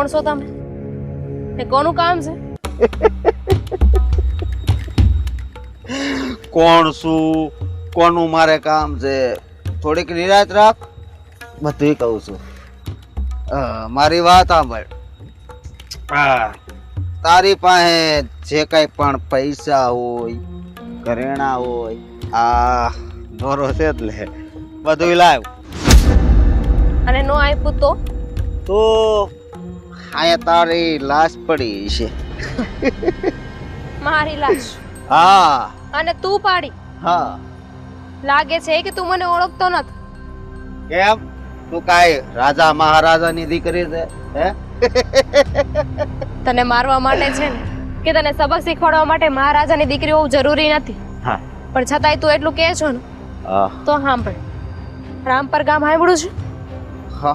કોણ છો તમે ને કોનું કામ છે? કોણ છું, કોનું મારે કામ છે, થોડીક નિરાશ રાખ, બધું કહું છું. મારી વાત સાંભળ. તારી પાસે જે કઈ પણ પૈસા હોય, ઘરેણા હોય, આ દોરો છે જ લે, બધું લાવ. અને નો આપ્યું તો અહીંયા તારી લાશ પડી છે. મારી લાશ? હા. અને તું પાડી? હા. લાગે છે કે તું મને ઓળખતો નથી. કેમ? તું કાઈ રાજા મહારાજાની દીકરી છે? હે? તને મારવા માટે છે ને કે તને સબક શીખવાડવા માટે મહારાજાની દીકરી હોવું જરૂરી નથી. હા. પણ છતાંય તું એટલું કહે છો ને તો સાંભળ. રામપર ગામ આવ્યું છે,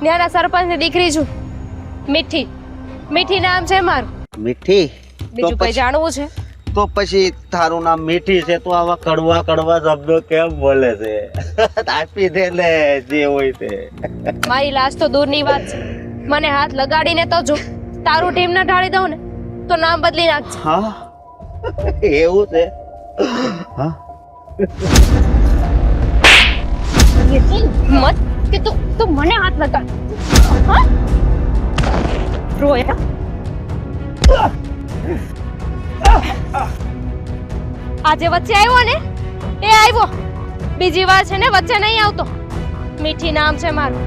ત્યાંના સરપંચની દીકરી છું, મીઠી. મીઠી નામ છે મારું. મીઠી? બીજું કઈ જાણવું છે? તો પછી તારું નામ મીઠી છે તો આવા કડવા કડવા શબ્દો કેમ બોલે છે? આપી દે ને જે હોય તે. મારી લાશ તો દૂરની વાત છે, મને હાથ લગાડીને તો જો તારું ટીમ ના ઢાળી દઉં ને તો નામ બદલી નાખજે. હા એવું છે? હા. મત કે તું મને હાથ લગાડ. હા રોયા. આજે વચ્ચે આવ્યો ને એ આવ્યો, બીજી વાર છે ને વચ્ચે નહીં આવતો. મીઠી નામ છે મારું.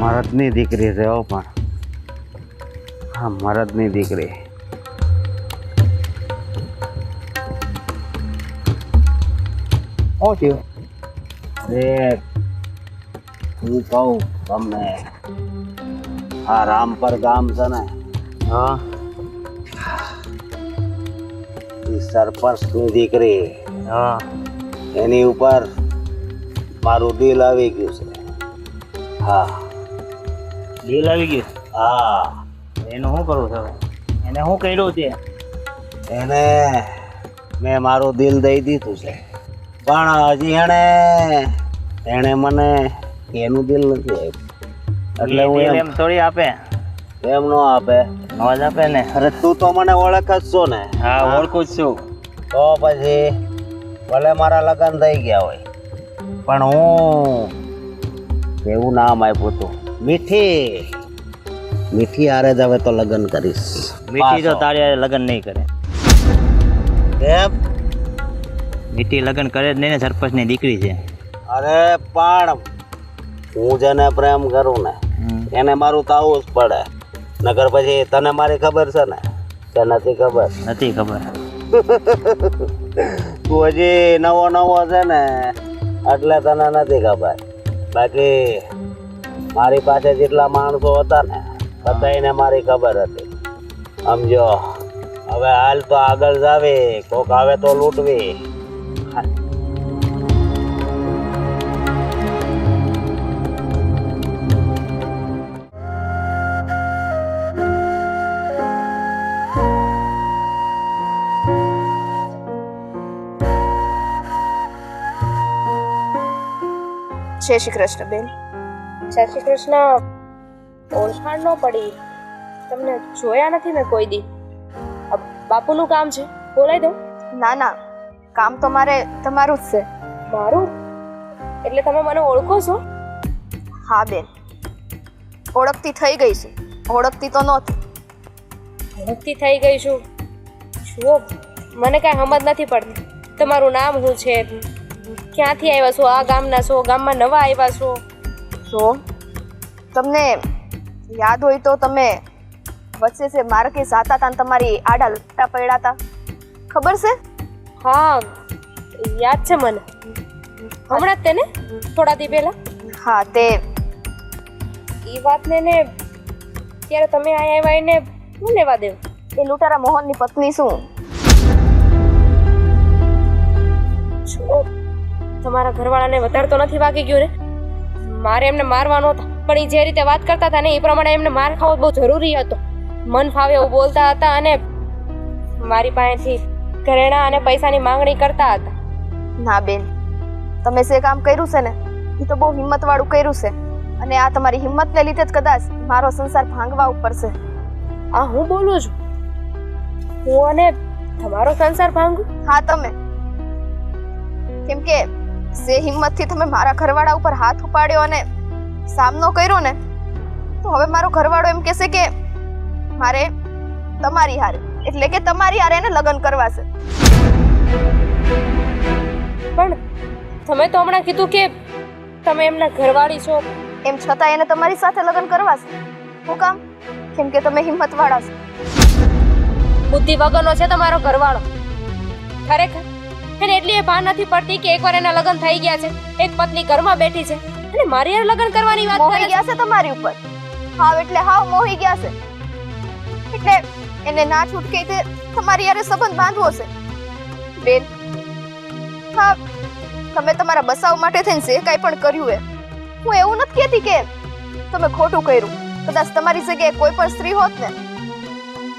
મરદની દીકરી છે હો, પણ હા મરદની દીકરી. શું થયું? હું કહું તમને, આ રામપર ગામ છે ને, હા, એ સરપંચની દીકરી, હા, એની ઉપર મારું દિલ આવી ગયું છે. હા, દિલ આવી ગયું? હા. એનું શું કરવું છે? એને શું કર્યું છે? એને મેં મારું દિલ દઈ દીધું છે, પણ હજી એને મને એનું દિલ નથી આપ્યું. એટલે હું એમ થોડી આપે. એમ નો આપે. નો જ આપે ને. અરે તું તો મને ઓળખ જ છો ને. હા, ઓળખું જ છું. તો પછી ભલે મારા લગ્ન થઈ ગયા હોય, પણ હું એવું નામ આપ્યું હતું મીઠી. મીઠી હારે જ હવે તો લગ્ન કરીશ. મીઠી તો તારી હારે લગ્ન નહીં કરે. કેમ? મીઠી લગ્ન કરે જ નહીં ને, સરપંચની દીકરી છે. અરે પણ હું જેને પ્રેમ કરું ને એને મારું તો આવું જ પડે. નગર પછી તને મારી ખબર છે ને કે નથી ખબર? નથી ખબર. તું હજી નવો નવો છે ને એટલે તને નથી ખબર. બાકી મારી પાસે જેટલા માણસો હતા ને બધાને મારી ખબર હતી. સમજો. હવે હાલ તો આગળ જાવી, કોક આવે તો લૂંટવી. જય શ્રી કૃષ્ણ બેન. જય શ્રી કૃષ્ણ. ઓળખાણ ન પડી, તમને જોયા નથી મેં કોઈ દી. બાપુનું કામ છે, બોલાવી દઉં? ના ના, કામ તો મારે તમારું જ છે. મારું? એટલે તમે મને ઓળખો છો? હા બેન, ઓળખતી થઈ ગઈ છું. ઓળખતી તો નહોતી. ઓળખતી થઈ ગઈ છું? જુઓ, મને કાંઈ સમજ નથી પડતી. તમારું નામ શું છે? ક્યાંથી આવ્યા છો? આ ગામના છો? ગામમાં નવા આવ્યા છો? જો તમને યાદ હોય તો તમે વચ્ચે છે માર્કે જાતા હતા ને તમારી આડા લટ્ટા પડ્યા હતા, ખબર છે? હા યાદ છે મને. હમણાં જ તેને થોડા દી પહેલા. હા તે એ વાતને ને ત્યારે તમે અહીંયા આવ્યા એને શું લેવા દેવ? એ લૂંટારા મોહનની પત્ની શું? જો તમારા ઘરવાળાને વધારે તો નથી વાગી ગયું ને? મારે એમને મારવા નહોતા, પણ એ જે રીતે વાત કરતા હતા ને એ પ્રમાણે એમને માર ખાવો બહુ જરૂરી હતો. મન ફાવે એવું બોલતા હતા અને મારી પાસેથી ઘરેણા અને પૈસાની માંગણી કરતા હતા. ના બેન, તમે જે કામ કર્યું છે ને એ તો બહુ હિંમતવાળું કર્યું છે, અને આ તમારી હિંમતને લીધે જ કદાચ મારો સંસાર ભાંગવા ઉપર છે. આ હું બોલું છું? હું અને તમારો સંસાર ભાંગું? હા તમે, કેમ કે જે હિંમતથી તમે મારા ઘરવાળા ઉપર હાથ ઉપાડ્યો અને સામનો કર્યો ને, તો હવે મારો ઘરવાળો એમ કહેશે કે મારે તમારી હારે, એટલે કે તમારી હારે એને લગ્ન કરવા છે. પણ તમે તો હમણાં કીધું કે તમે એમના ઘરવાળી છો. એમ છતાં એને તમારી સાથે લગ્ન કરવા છે. શું કામ? કેમ કે તમે હિંમતવાળા છો. બુદ્ધિ વગરનો છે તમારો ઘરવાળો. ખરેખર એને એટલી એ ભાન નથી પડતી કે એકવાર એના લગ્ન થઈ ગયા છે, એક પત્ની ઘરમાં બેઠી છે અને મારી હારે લગ્ન કરવાની વાત કરે મોહી છે. ગયા છે તમારી ઉપર. હાવ એટલે હાવ મોહી ગયા છે. એટલે એને ના છૂટકે તે તમારી હારે સંબંધ બાંધવો છે. બેન, હા, તમે તમારા બસાવ માટે થઈને જે કાંઈ પણ કર્યું એ, હું એવું નથી કહેતી કે તમે ખોટું કર્યું. કદાચ તમારી જગ્યાએ કોઈ પણ સ્ત્રી હોત ને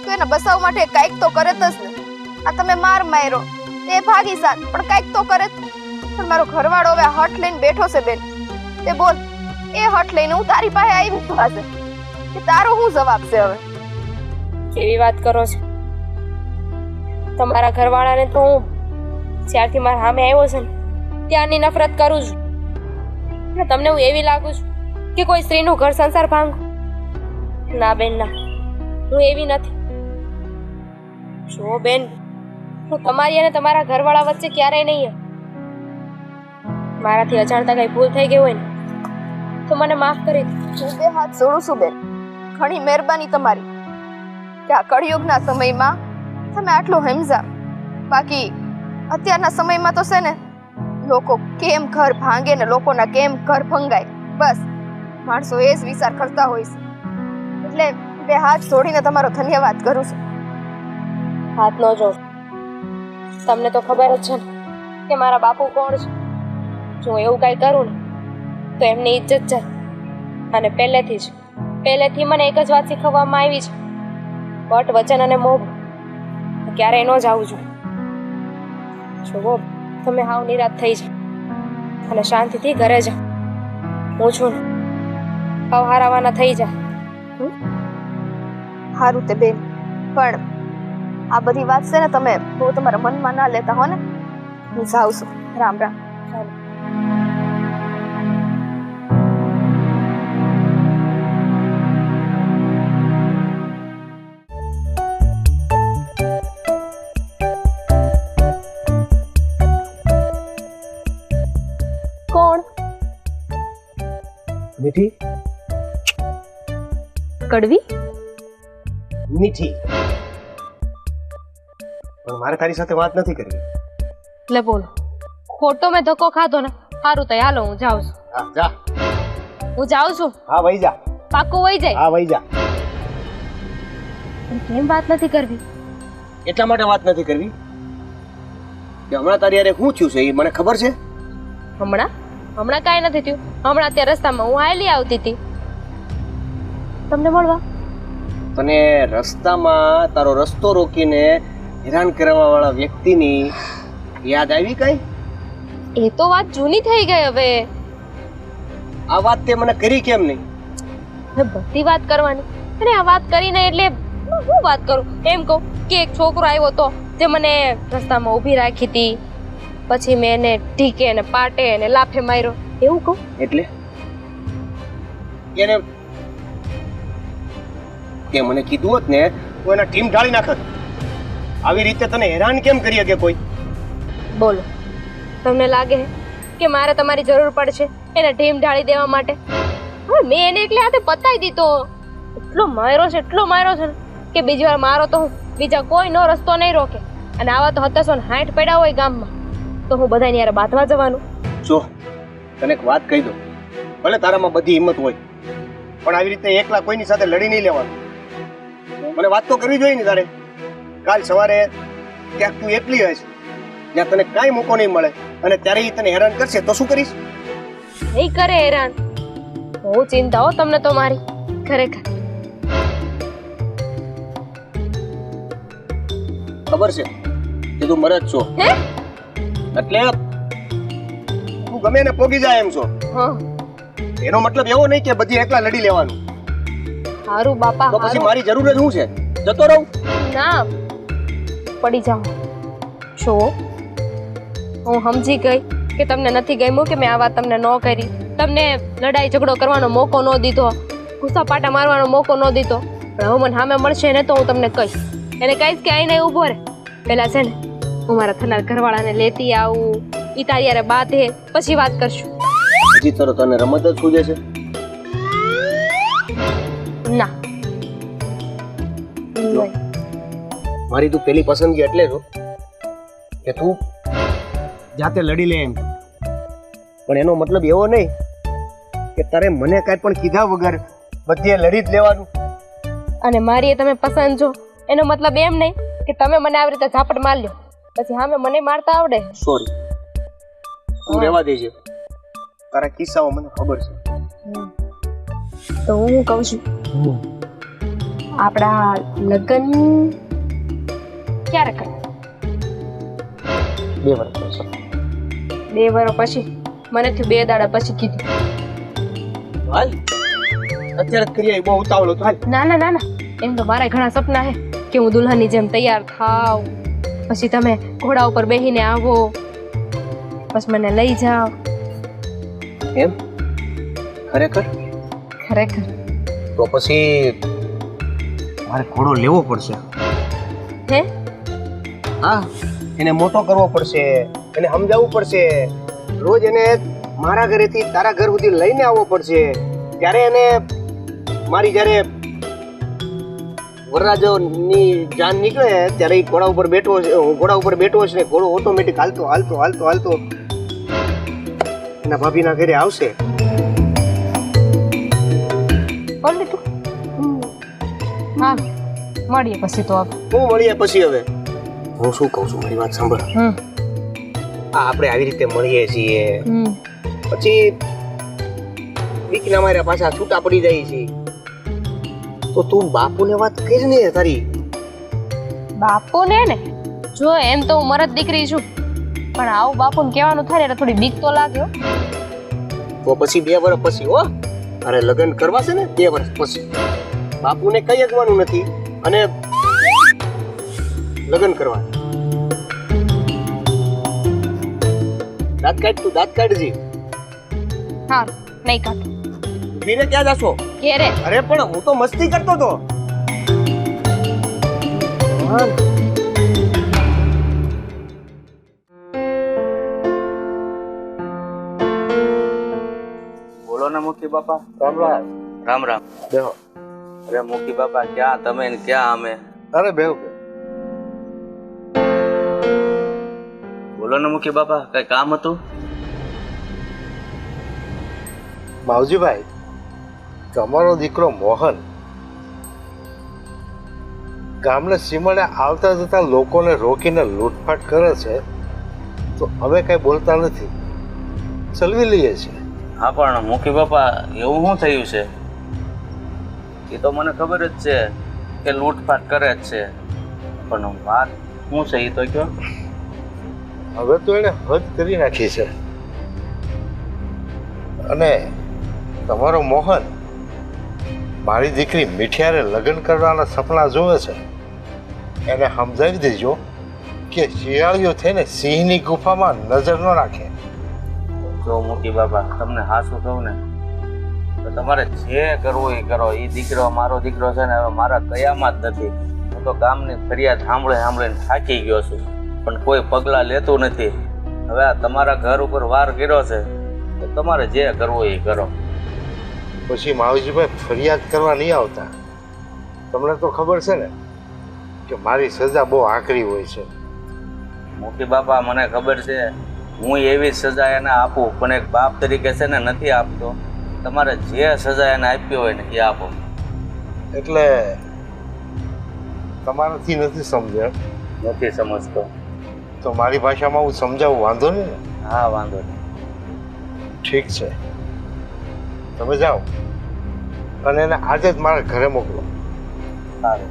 તો એના બસાવ માટે કાંઈક તો કરે જ ને. આ તમે માર માર્યો, તે ભાગી સાત, પણ કાંઈક તો કરે જ. પણ મારો ઘરવાળો હવે હઠ લઈને બેઠો છે બેન. તે બોલ, એ હઠ લઈને હું તારી પાસે આવી પાસે કે તારો શું જવાબ છે હવે? કેવી વાત કરો છો? તમારા ઘરવાળાને તો હું જ્યારથી મારા સામે આવ્યો છે ને ત્યારની નફરત કરું છું. અને તમને હું એવી લાગુ છું કે કોઈ સ્ત્રીનું ઘર સંસાર ભાંગું? ના બેન ના, હું એવી નથી. જો બેન, હું તમારી અને તમારા ઘરવાળા વચ્ચે ક્યારેય નહીં. મારાથી અજાણતા કઈ ભૂલ થઈ ગઈ હોય ને તો મને માફ કરી દો. હું બે હાથ જોડું છું બેન. ઘણી મહેરબાની તમારી કે આ કળિયુગના સમયમાં તમે આટલું સમજા. બાકી અત્યારના સમયમાં તો છે ને લોકો કેમ ઘર ભાંગે ને લોકોના કેમ ઘર ભંગાય, બસ માણસો એ જ વિચાર કરતા હોય છે. એટલે બે હાથ જોડીને તમારો ધન્યવાદ કરું છું. હાથ ન જોડ. તમને તો ખબર જ છે ને કે મારા બાપુ કોણ છે. જો એવું કાંઈ કરું ને તો એમની ઇજ્જત જાય. અને પહેલેથી મને એક જ વાત શીખવવામાં આવી છે, વટ વચન અને મોભ ક્યારેય ન જાવું જોઈએ. જુઓ, તમે હાવ નિરાશ થઈ જાઓ અને શાંતિથી ઘરે જાઓ. હું છું ને, હાવ હારાવાના થઈ જાય. સારું તે બેન, પણ આ બધી વાત છે ને તમે બહુ તમારા મનમાં ના લેતા હો ને. હું જાઉં છું. રામ રામ. કોણ? મીઠી કડવી? મીઠી, પણ મારે તારી સાથે વાત નથી કરવી. લે બોલો, ખોટો મેં ધક્કો ખાધો ને. સારું તો હાલો, હું જાઉં છું. હા જા. હું જાઉં છું. હા વઈ જા. પાક્કું વહી જાય? હા વઈ જા. પણ કેમ વાત નથી કરવી? એટલા માટે વાત નથી કરવી કે હમણાં તારી યારે શું થયું છે એ મને ખબર છે. હમણાં કાંઈ નથી થયું. હમણાં ત્યાં રસ્તામાં હું હાલી આવતી હતી તમને મળવા. તને રસ્તામાં તારો રસ્તો રોકીને હેરાન કરવા વાળા વ્યક્તિની યાદ આવી કઈ? એ તો વાત જૂની થઈ ગઈ હવે. આ વાત તે મને કરી કેમ નહીં? બધી વાત કરવાની, અને આ વાત કરીને એટલે હું વાત કરું? એમ કહું કે એક છોકરો આવ્યો તો જે મને રસ્તામાં ઊભી રાખી હતી, પછી મેં એને ઢીકે ને પાટે ને લાફે માર્યો, એવું કહું? એટલે એને તે મને કીધું હોત ને તો એના ટીમ ઢાળી નાખત. આવી રીતે તને હેરાન કેમ કરી શકે કોઈ? બોલો, તમને લાગે કે મારે તમારી જરૂર પડશે એને ઢીમ ઢાળી દેવા માટે? હવે મેં એને એટલે હાથે પતાવી દીધો. એટલો માર્યો છે ને કે બીજી વાર મારો તો હું બીજા કોઈ નો રસ્તો નહીં રોકે. અને આવા તો 760 પડ્યા હોય ગામમાં, તો હું બધાની યાર બાંધવા જવાનું? જો તને એક વાત કહી દઉં, ભલે તારામાં બધી હિંમત હોય, પણ આવી રીતે એકલા કોઈની સાથે લડી નહીં લેવાનું. મને વાત તો કરવી જોઈએ ને તારે. કાલ સવારે ક્યાંક તું એકલી હશે, જ્યાં તને કાંઈ મોકો નહીં મળે, અને ત્યારે એ તને હેરાન કરશે તો શું કરીશ? નહીં કરે હેરાન. બહુ ચિંતા હો તમને તો મારી, ખરેખર. ખબર છે કે હજી તું મરે જ છો હે એટલે તું ગમે એને પોગી જાય એમ છો હા એનો મતલબ એવો નહીં કે બધી એકલા લડી લેવાનું હારું બાપા તો પછી હારું. મારી જરૂર જ શું છે જતો રહું ના પડી જાઓ છો હું સમજી ગઈ કે તમને નથી ગમ્યું કે મેં આ વાત તમને ન કરી, તમને લડાઈ ઝઘડો કરવાનો મોકો ન દીધો, ગુસ્સા પાટા મારવાનો મોકો ન દીધો. પણ હવે મને સામે મળશે ને તો હું તમને કહીશ, એને કહીશ કે આઈને ઊભો રહે. પેલા છે ને હું મારા થનાર ઘરવાળાને લેતી આવું, ઈ તારી યારે બાંધે પછી વાત કરશું. હજી તને રમત જ સૂજે છે ના નહીં. મારી તું પેલી પસંદગી એટલે છો કે તું જાતે લડી લે એમ, પણ એનો મતલબ એવો નહીં કે તારે મને કાંઈ પણ કીધા વગર બધે લડી જ લેવાનું. અને મારી એ તમે પસંદ છો એનો મતલબ એમ નહીં કે તમે મને આવી રીતે ઝાપટ માર લ્યો પછી સામે મને મારતા આવડે. સોરી તું રહેવા દેજે, તારા કિસ્સાઓ મને ખબર છે. તો હું કહું છું આપણા લગ્ન ક્યારે કરે? 2 વર્ષ પછી. 2 વર્ષ પછી? મને થયું 2 દાડા પછી કીધું. હાલ અત્યારે જ કરી આવી, બહુ ઉતાવળ હતો. હાલ ના ના ના ના, એમ તો મારા ઘણા સપના છે કે હું દુલ્હનની જેમ તૈયાર થાવ, પછી તમે ઘોડા ઉપર બેહીને આવો, પછી મને લઈ જાઓ. એમ ખરેખર? ખરેખર. તો પછી મારે ઘોડો લેવો પડશે. હે? હા, એને મોટો કરવો પડશે, એને સમજાવવું પડશે, રોજ એને મારા ઘરેથી તારા ઘર સુધી લઈને આવવો પડશે. ત્યારે એને મારી જ્યારે વરરાજોની જાન નીકળે ત્યારે એ ઘોડા ઉપર બેઠો છે, હું ઘોડા ઉપર બેઠો છે ને ઘોડો ઓટોમેટિક હાલતો હાલતો હાલતો હાલતો એના ભાભીના ઘરે આવશે. બોલ તું. હા મળીએ પછી તો આપ. હું મળીએ પછી. હવે હું શું કહું છું, મારી વાત સાંભળ. આપણે આવી રીતે મળીએ છીએ પછી બીકના માર્યા પાછા છૂટા પડી જાય છે, તો તું બાપુને વાત કરી ને તારી. બાપુને ને જો એમ તો હું મરદ દીકરી છું, પણ આવું બાપુને કહેવાનું થાય ને એટલે થોડી બીક તો લાગે હો. તો પછી 2 વર્ષ પછી હો, અરે લગ્ન કરવા છે ને 2 વર્ષ પછી. બાપુને કઈ અગવાનું નથી અને લગ્ન કરવા. દાંત કાઢ, તું દાંત કાઢજી. હા નહીં કાઢું. વીરે ક્યાં જાશો? ઘેરે. અરે પણ હું તો મસ્તી કરતો હતો. બોલો ને મુખી બાપા. રામ રામ. રામ રામ. બેહો. અરે મુખી બાપા, ક્યાં તમે ને ક્યાં અમે? અરે બેહો. બોલો ને મુખી બાપા, કઈ કામ હતું? માવજીભાઈ, તમારો દીકરો મોહન ગામને સીમાડે આવતા જતા લોકોને રોકીને લૂંટફાટ કરે છે, તો અમે કઈ બોલતા નથી, ચલવી લઈએ છીએ. હા પણ મુખી બાપા, એવું શું થયું છે? એ તો મને ખબર જ છે કે લૂંટફાટ કરે જ છે, પણ વાત શું છે એ તો કયો. હવે તો એને હદ કરી નાખી છે, અને તમારો મોહન મારી દીકરી મીઠિયારે લગ્ન કરવાના સપના જોવે છે. એને સમજાવી દેજો કે શિયાળીઓ થઈને સિંહની ગુફામાં નજર ન નાખે. જો મુખી બાપા, તમને હાસું કહું ને તો તમારે જે કરવું એ કરો. એ દીકરો, મારો દીકરો છે ને હવે મારા કયામાં જ નથી. હું તો ગામની ફરિયાદ સાંભળીને થાકી ગયો છું, પણ કોઈ પગલાં લેતું નથી. હવે આ તમારા ઘર ઉપર વાર કર્યો છે તો તમારે જે કરવું એ કરો. પછી માવજીભાઈ ફરિયાદ કરવા નહીં આવતા. તમને તો ખબર છે ને કે મારી સજા બહુ આકરી હોય છે. મુખી બાપા, મને ખબર છે, હું એવી સજા એને આપું, પણ એક બાપ તરીકે છે ને નથી આપતો. તમારે જે સજા એને આપી હોય ને એ આપો. એટલે તમારાથી નથી સમજણ? નથી સમજતો. તો મારી ભાષામાં હું સમજાવું, વાંધો નહીં ને? હા, વાંધો નહીં. ઠીક છે, તમે જાઓ અને એને આજે જ મારા ઘરે મોકલો. સારું.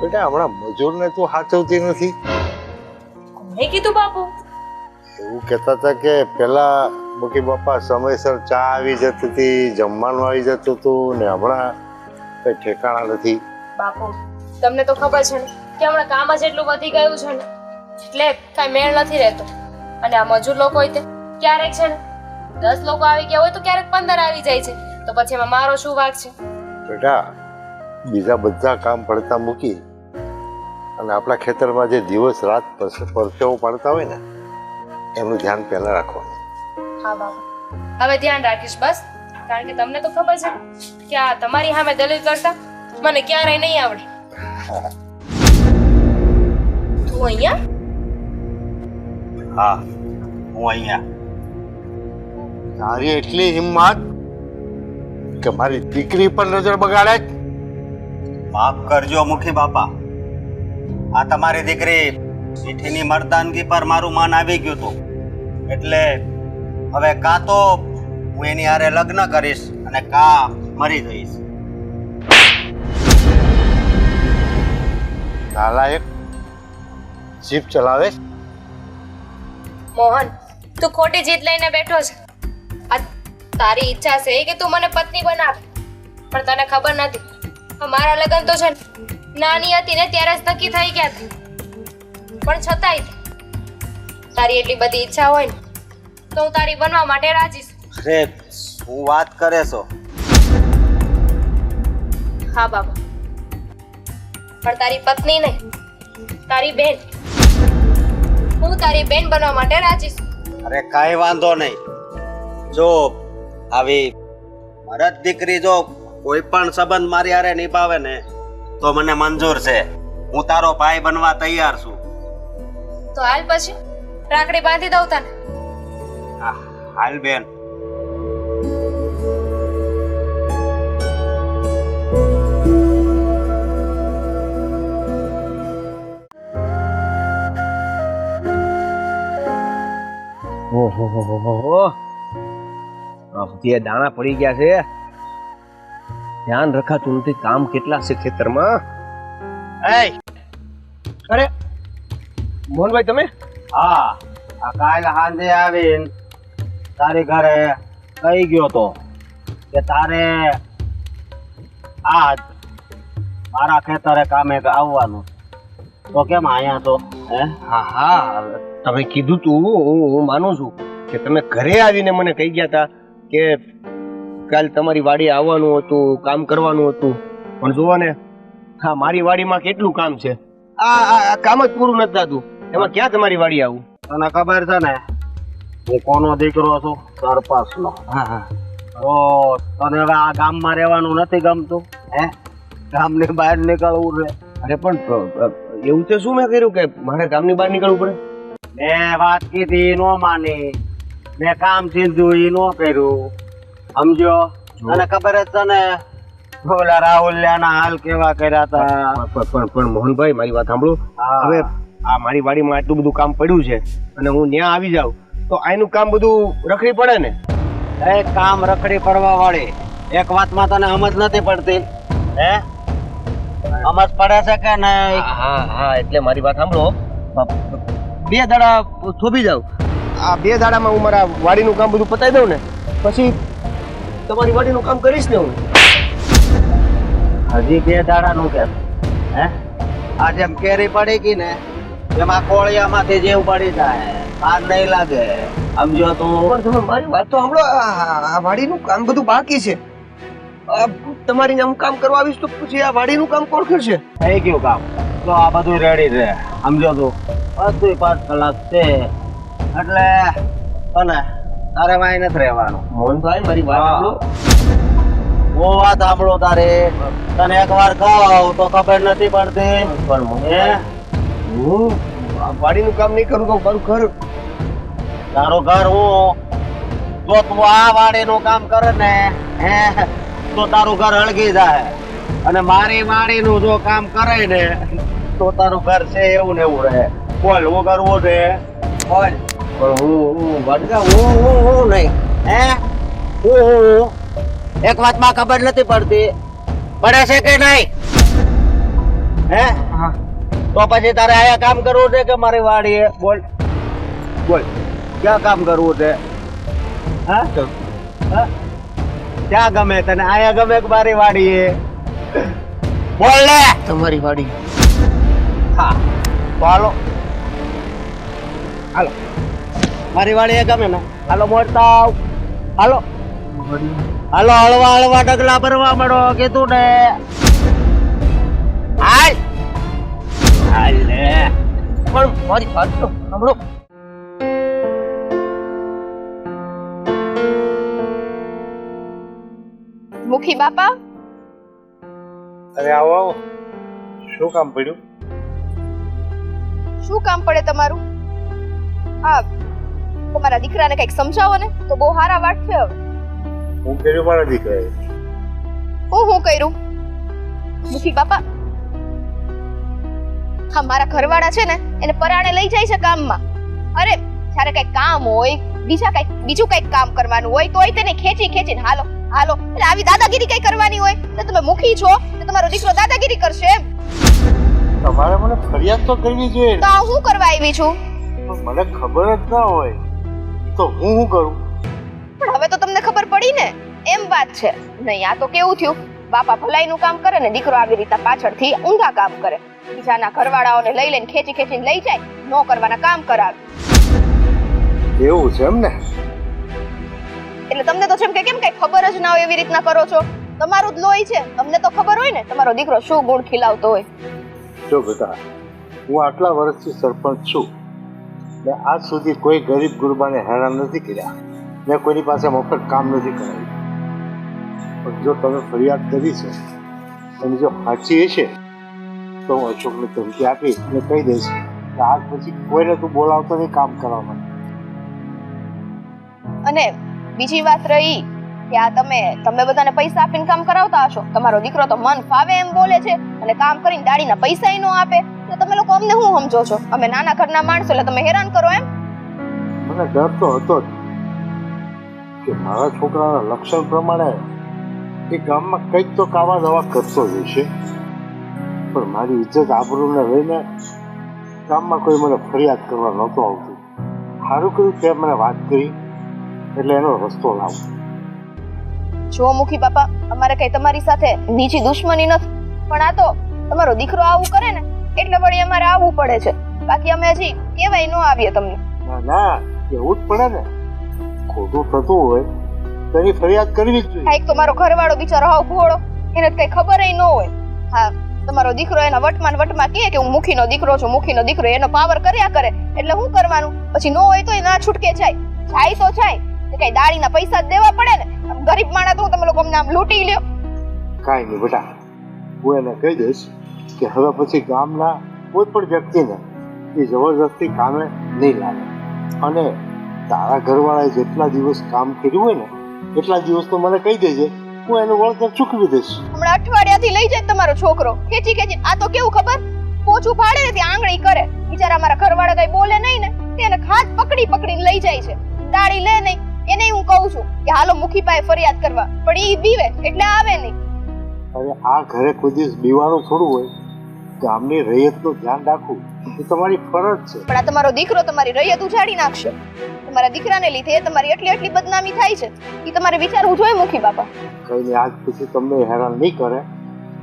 બેટા હમણાં મજૂરને તું સાચવતી નથી. કોને કીધું બાપુ? એવું કહેતા હતા કે પેલા મુખી બાપા સમયસર ચા આવી જતી હતી, જમવાનું આવી જતું હતું, ને હમણાં કઈ ઠેકાણા નથી. બાપુ તમને તો ખબર છે ને કે હમણાં કામ જ એટલું વધી ગયું છે ને એટલે કાંઈ મેળ નથી રહેતો. અને આ મજૂર લોકો હોય તે ક્યારેક છે ને 10 લોકો આવી ગયા હોય તો ક્યારેક 15 આવી જાય છે, તો પછી એમાં મારો શું વાંક છે? બેટા બીજા બધા કામ પડતા મૂકી અને આપણા ખેતરમાં જે દિવસ રાત પરસેવો પાડતા હોય ને એનું ધ્યાન પહેલા રાખવાનું. હા બાપુ હવે ધ્યાન રાખીશ બસ. કારણ કે તમને તો ખબર છે કે આ તમારી સામે દલીલ કરતા મને ક્યારેય નહીં આવડે. તું અહીંયા? હા હું અહીંયા. તારી એટલી હિંમત કે મારી દીકરી પર નજર બગાડે. માફ કરજો મુખી બાપા, આ તમારી દીકરી મીઠીની મર્દાનગી પર મારું મન આવી ગયું હતું એટલે હવે કાં તો હું એની હારે લગ્ન કરીશ અને કાં મરી જઈશ. નાલાયક જીપ ચલાવે. મોહન તું ખોટી જીત લઈને બેઠો છે. આ તારી ઈચ્છા છે કે તું મને પત્ની બનાવે, પણ તને ખબર નથી મારા લગ્ન તો છે ને નાની હતી ને ત્યારે જ નક્કી થઈ ગયા હતા. પણ છતાંય તારી એટલી બધી ઈચ્છા હોય ને તો હું તારી બનવા માટે રાજી છું. અરે હું વાત કરે છો? હા બાબા, પણ તારી પત્ની નહીં, તારી બેન. હું તારી બેન બનવા માટે રાજી છું. અરે કાંઈ વાંધો નહીં. જો આવી મરદ દીકરી જો કોઈ પણ સંબંધ મારી હારે નિભાવે ને તો મને મંજૂર છે. હું તારો ભાઈ બનવા તૈયાર છું. તો હાલ પછી રાખડી બાંધી દઉં તને. હાલ બેન. જે દાણા પડી ગયા છે, ધ્યાન રખાતું નથી. કામ કેટલા છે ખેતરમાં. અરે મોહનભાઈ તમે? હા, આ કાલ સાંજે આવીને તારી ઘરે કહી ગયો તો કે તારે આજ મારા ખેતરે કામે આવવાનું. તો કેમ આયા તો? હા હા, તમે કીધું તું, હું માનું છું કે તમે ઘરે આવીને મને કહી ગયા હતા કે કાલ તમારી વાડી આવવાનું હતું, કામ કરવાનું હતું. પણ જુઓ ને, હા મારી વાડીમાં કેટલું કામ છે, આ કામ જ પૂરું નથી થતું. એમાં ક્યાં તમારી વાડી આવું? તને ખબર છે ને હું કોનો દીકરો છું? સરપંચનો. હા હા. તો તને હવે આ ગામમાં રહેવાનું નથી ગમતું? ગામની બહાર નીકળવું છે? અરે પણ એવું તો શું મેં કર્યું કે મારે ગામની બહાર નીકળવું પડે? મેં વાત કીધી નો માની, મેં કામ સીધું ઈ નો કર્યું. સમજો? તને ખબર જ છે ને ઓલા રાહુલિયાના હાલ કેવા કર્યા હતા. પણ મોહનભાઈ મારી વાત સાંભળો. હવે આ મારી વાડીમાં આટલું બધું કામ પડ્યું છે અને હું ત્યાં આવી જાઉં તો આનું કામ બધું રખડી પડે ને. એક કામ રખડી પડવા વાળી એક વાતમાં તને સમજ નથી પડતી. સમજ પડે છે કે નહીં? હા હા, એટલે મારી વાત સાંભળો. 2 દાડા થોભી જાવ. આ 2 દાડામાં હું મારા વાડીનું કામ બધું પતાવી દઉં ને પછી તમારી વાડીનું કામ કરીશ ને હું. હજી 2 દાડાનું કેમ? આ જેમ કેરી પડી ગઈ ને એમાં કોળિયામાંથી જેવ પડી જાય, આ નહીં લાગે. સમજો તું? પણ તમે મારી વાત તો સાંભળો. આ વાડીનું કામ બધું બાકી છે. તમારી હું કામ કરવા આવીશ તો પછી આ વાડીનું કામ કોણ કરશે? થઈ ગયું કામ. તો આ બધું રેડી છે. સમજો તું? બધું 5 કલાક છે એટલે તને તારે વાય નથી રહેવાનું. મોહનભાઈ મારી વાત સાંભળો. હું વાત સાંભળો તારે. તને એકવાર કહું તો ખબર નથી પડતી. પણ હું વાડીનું કામ નહીં કરું તો મારું ઘર. તારું ઘર હું જો તું આ વાડીનું કામ કરે ને તો તારું ઘર હળગી જાય અને મારી વાડીનું જો કામ કરે ને તો તારું ઘર છે એવું ને એવું રહે. બોલ હું કરવું છે? બોલ. પણ હું વાડકા હું નહીં. હું એક વાતમાં ખબર નથી પડતી. પડે છે કે નહીં? તો પછી તારે આયા કામ કરવું છે કે મારી વાડીએ? બોલ બોલ, ક્યાં કામ કરવું છે? હા હા? ક્યાં ગમે તને, આયા ગમે કે મારી વાડીએ? બોલ ને. તમારી વાડી. હા તો હાલો હાલો, મારી વાડીએ ગમે ને? હાલો મોડતા હાલો હાલો, હળવા હળવા ડગલા ભરવા મળો કીધું ને. હાલ હાલ ને. પણ મારી વાત તો સાંભળો. મુખી બાપા, અરે આવો આવો, શું કામ પડ્યું? શું કામ પડે તમારું? આ તમારા દીકરાને કંઈક સમજાવો ને તો બહુ સારા વાત છે. હવે હું કર્યું મારા દીકરાએ? હું કર્યું? મુખી બાપા, હા મારા ઘરવાળા છે ને એને પરાણે લઈ જાય છે કામમાં. અરે જ્યારે કઈક કામ હોય, બીજું કઈક કામ કરવાનું હોય તોય તેને ખેંચી ખેંચીને હાલો હાલો. એટલે આવી દાદાગીરી કઈ કરવાની હોય તો તમે મુખી છો તો તમારો દીકરો દાદાગીરી કરશે એમ? તમારે મને ફરિયાદ તો કરવી જોઈએ તો હું કરવા આવી છું? પણ મને ખબર જ ના હોય તો હું શું કરું? પણ હવે તો તમને ખબર પડી ને, એમ વાત છે. નહીં આ તો કેવું થયું, બાપા ભલાઈનું કામ કરે ને દીકરો આવી રીતે પાછળથી ઊંધા કામ કરે. બીજાના ઘરવાળાઓને લઈ લઈને ખેંચી ખેંચીને લઈ જાય, નો કરવાના કામ કરાવે. એવું છે એમ ને? એટલે તમને તો જેમ કે કેમ કઈ ખબર જ ના હોય એવી રીતના કરો છો. તમારું જ લોહી છે, તમને તો ખબર હોય ને તમારો દીકરો શું ગુણ ખીલાવતો હોય. જો બેટા, હું આટલા વર્ષથી સરપંચ છું ને આજ સુધી કોઈ ગરીબ ગુરબાને હેરાન નથી કર્યા, મેં કોઈની પાસે મફત કામ નથી કરાવ્યું. પણ જો તમે ફરિયાદ કરી છે અને જો સાચી હશે તો હું અશોકને ધમકી આપી અને કહી દઈશ કે આજ પછી કોઈને તું બોલાવતો નહીં કામ કરવા માટે. અને બીજી વાત રહી કે આ તમે બધાને પૈસા આપીને કામ કરાવતા હશો. તમારો દીકરો તો મન ફાવે એમ બોલે છે અને કામ કરીને દાડીના પૈસા નો આપે. તો તમે લોકો અમને શું સમજો છો? અમે નાના ઘરના માણસો એટલે તમે હેરાન કરો એમ? મને ડર તો હતો જ કે મારા છોકરાના લક્ષણ પ્રમાણે એ ગામમાં કંઈક તો કાવા દવા કરતો જ હશે. પણ મારી ઇજ્જત આબરૂને લઈને ગામમાં કોઈ મને ફરિયાદ કરવા નહોતો આવતું. સારું કર્યું તે મને વાત કરી એટલે એનો રસ્તો લાવું. જો મુખી બાપા, અમારે કઈ તમારી સાથે નીચી દુશ્મની નથી, પણ આ તો તમારો દીકરો આવું કરે ને એટલે વળી અમારે આવવું પડે છે. બાકી અમે હજી કેવાય ન આવીએ તમને. ના ના, એવું જ પડે ને. ખોટું થતું હોય તો એની ફરિયાદ કરવી જ જોઈએ. એક તો મારો ઘરવાળો બિચારો હાવ ભોળો, એને કઈ ખબર ન હોય. હા, તમારો દીકરો એના વટમાં કહે કે હું મુખીનો દીકરો છું, મુખીનો દીકરો, એનો પાવર કર્યા કરે એટલે હું કરવાનું? પછી નો હોય તો ના છૂટકે જાય તો જાય. કઈ દાડીના પૈસા જ દેવા પડે ને. ગરીબ માણસ તો તમે લોકો અમને આમ લૂંટી લ્યો. કાંઈ નહીં બેટા, હું એને કહી દઈશ કે હવે પછી ગામના કોઈ પણ વ્યક્તિને એ જબરદસ્તી કામે નહીં લાવે. અને તારા ઘરવાળાએ જેટલા દિવસ કામ કર્યું હોય ને એટલા દિવસ તો મને કહી દેજે, હું એનું વળતર ચૂકવી દઈશ. હમણાં અઠવાડિયાથી લઈ જાય તમારો છોકરો ખેંચી ખેંચી. આ તો કેવું ખબર, પોચું ફાડે ને ત્યાં આંગળી કરે. બિચારા મારા ઘરવાળા કઈ બોલે નહીં ને તેને ખાસ પકડીને લઈ જાય છે. દાડી લે નહીં એને હું કહું છું કે હાલો મુખી પાસે ફરિયાદ કરવા, પણ ઈ બીવે એટલે આવે નહીં. અરે આ ઘરે કોઈ દિવસ બીવાનું થોડું હોય. ગામની રૈયતનું ધ્યાન રાખવું એ તમારી ફરજ છે. પણ આ તમારો દીકરો તમારી રૈયત ઉજાડી નાખશે. તમારા દીકરાને લીધે તમારી એટલી બદનામી થાય છે. એ તમારે વિચારવું જોઈએ મુખી બાપા. કઈ નહીં, આજ પછી તમને હેરાન નહીં કરે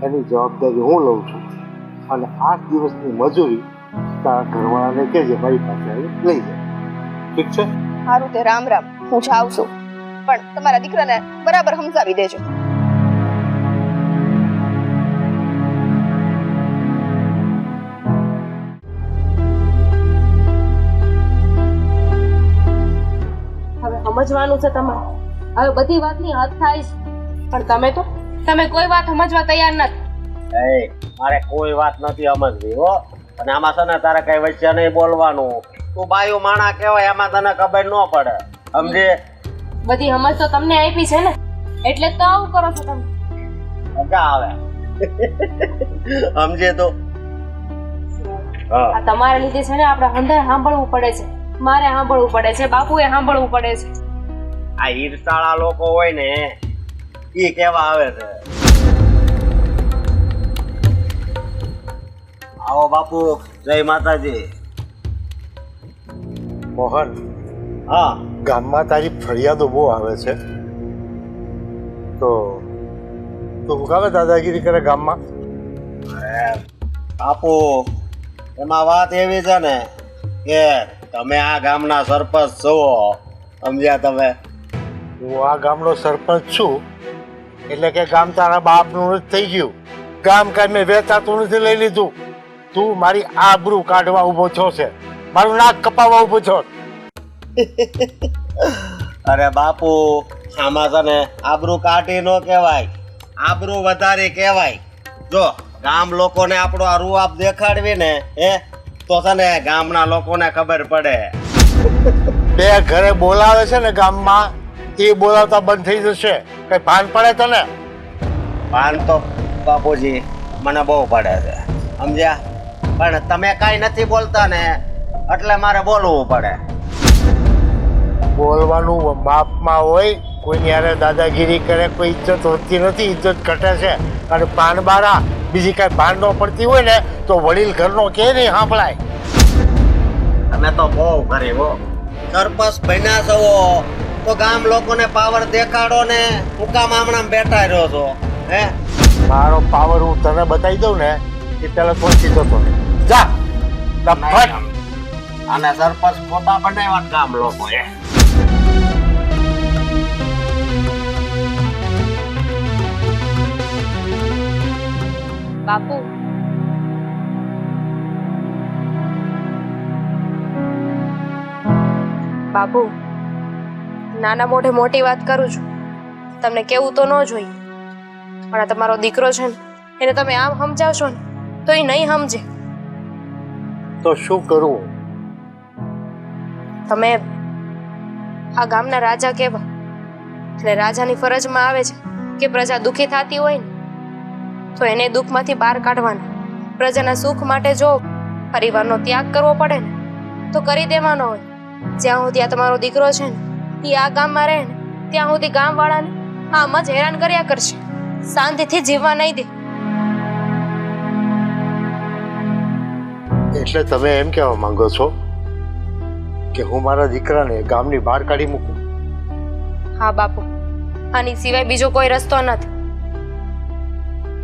એની જવાબદારી હું લઉં છું. અને 8 દિવસની મજૂરી તારા ઘરવાળાને કહેજે મારી પાસે આવી લઈ જાય. ઠીક છે? સારું તે રામ રામ, હું જાઉં છું. પણ તમારા દીકરાને બરાબર સમજાવી દેજો. હવે સમજવાનું છે તમારે. હવે બધી વાતની હદ થાય છે, પણ તમે કોઈ વાત સમજવા તૈયાર નથી. મારે કોઈ વાત નથી સમજવી હો. અને આમાં છે ને તારે કઈ વચ્ચે નહીં બોલવાનું. તું બાયું માણા કહેવાય, એમાં તને ખબર ન પડે. સમજે? બધી સમજ તો તમને આપી છે ને, એટલે જ તો આવું કરો છો તમે. મજા આવે સમજે તો. આ તમારા લીધે છે ને આપણે હંધાય સાંભળવું પડે છે, મારે સાંભળવું પડે છે, બાપુએ સાંભળવું પડે છે. આ ઈર્ષાળા લોકો હોય ને ઈ કેવા આવે છે. આવો બાપુ, જય માતાજી. મોહન, હા, ગામમાં તારી ફરિયાદો બહુ આવે છે, તો તું કાવે દાદાગીરી કરે ગામમાં? અરે બાપુ, એમાં વાત એવી છે ને કે તમે આ ગામના સરપંચ છો, સમજ્યા તમે? હું આ ગામનો સરપંચ છું એટલે કે ગામ તારા બાપનું જ થઈ ગયું. ગામ કાંઈ મેં વેચાતું નથી લઈ લીધું. તું મારી આબરૂ કાઢવા ઊભો છો છે, મારું નાક કપાવવા ઊભો છો. અરે બાપુ, આમાં છે ને આબરૂ કાઢી નો કહેવાય, આબરૂ વધારી કહેવાય. જો ગામ લોકોને આપણો આ રૂઆબ દેખાડવી ને તો છે ને ગામના લોકોને ખબર પડે. બે ઘરે બોલાવે છે ને ગામમાં, એ બોલાવતા બંધ થઈ જશે. કઈ ભાન પડે તને? ભાન તો બાપુજી મને બહુ પડે છે, સમજ્યા? પણ તમે કાંઈ નથી બોલતા ને એટલે મારે બોલવું પડે. બોલવાનું માપમાં હોય. કોઈની હારે દાદાગીરી કરે કોઈ ઇજ્જત હોતી નથી, ઇજ્જત ઘટે છે. અને પાન બારા બીજી કાંઈ ભાન ન પડતી હોય ને તો વડીલ ઘરનો કે નહીં સાંભળાય. તમે તો બહુ કરી હો, સરપંચ બન્યા છો તો ગામ લોકોને પાવર દેખાડો ને. હું કામ હમણાં બેઠા રહ્યો છો? હે, મારો પાવર હું તને બતાવી દઉં ને એ પેલા પહોંચી જતો ને. જા ફટ. અને સરપંચ ખોટા બનાવ્યા ગામ લોકોએ. બાપુ, બાપુ, નાના મોઢે મોટી વાત કરું છું. તમને કેવું તો ન જોઈએ, પણ આ તમારો દીકરો છે ને, એને તમે આમ સમજાવશો ને તો એ નહીં સમજે. તો શું કરવું? તમે આ ગામના રાજા કહેવા, એટલે રાજાની ફરજમાં આવે છે કે પ્રજા દુઃખી થતી હોય ને તો એને દુઃખમાંથી બહાર કાઢવાના. પ્રજાના સુખ માટે જો પરિવારનો ત્યાગ કરવો પડે ને તો કરી દેવાનો હોય. જ્યાં સુધી આ તમારો દીકરો છે ને એ આ ગામમાં રહે ને ત્યાં સુધી ગામવાળાને આમ જ હેરાન કર્યા કરશે, શાંતિથી જીવવા નહીં દે. એટલે તમે એમ કહેવા માંગો છો કે હું મારા દીકરાને ગામની બહાર કાઢી મૂકું? હા બાપુ, આની સિવાય બીજો કોઈ રસ્તો નથી.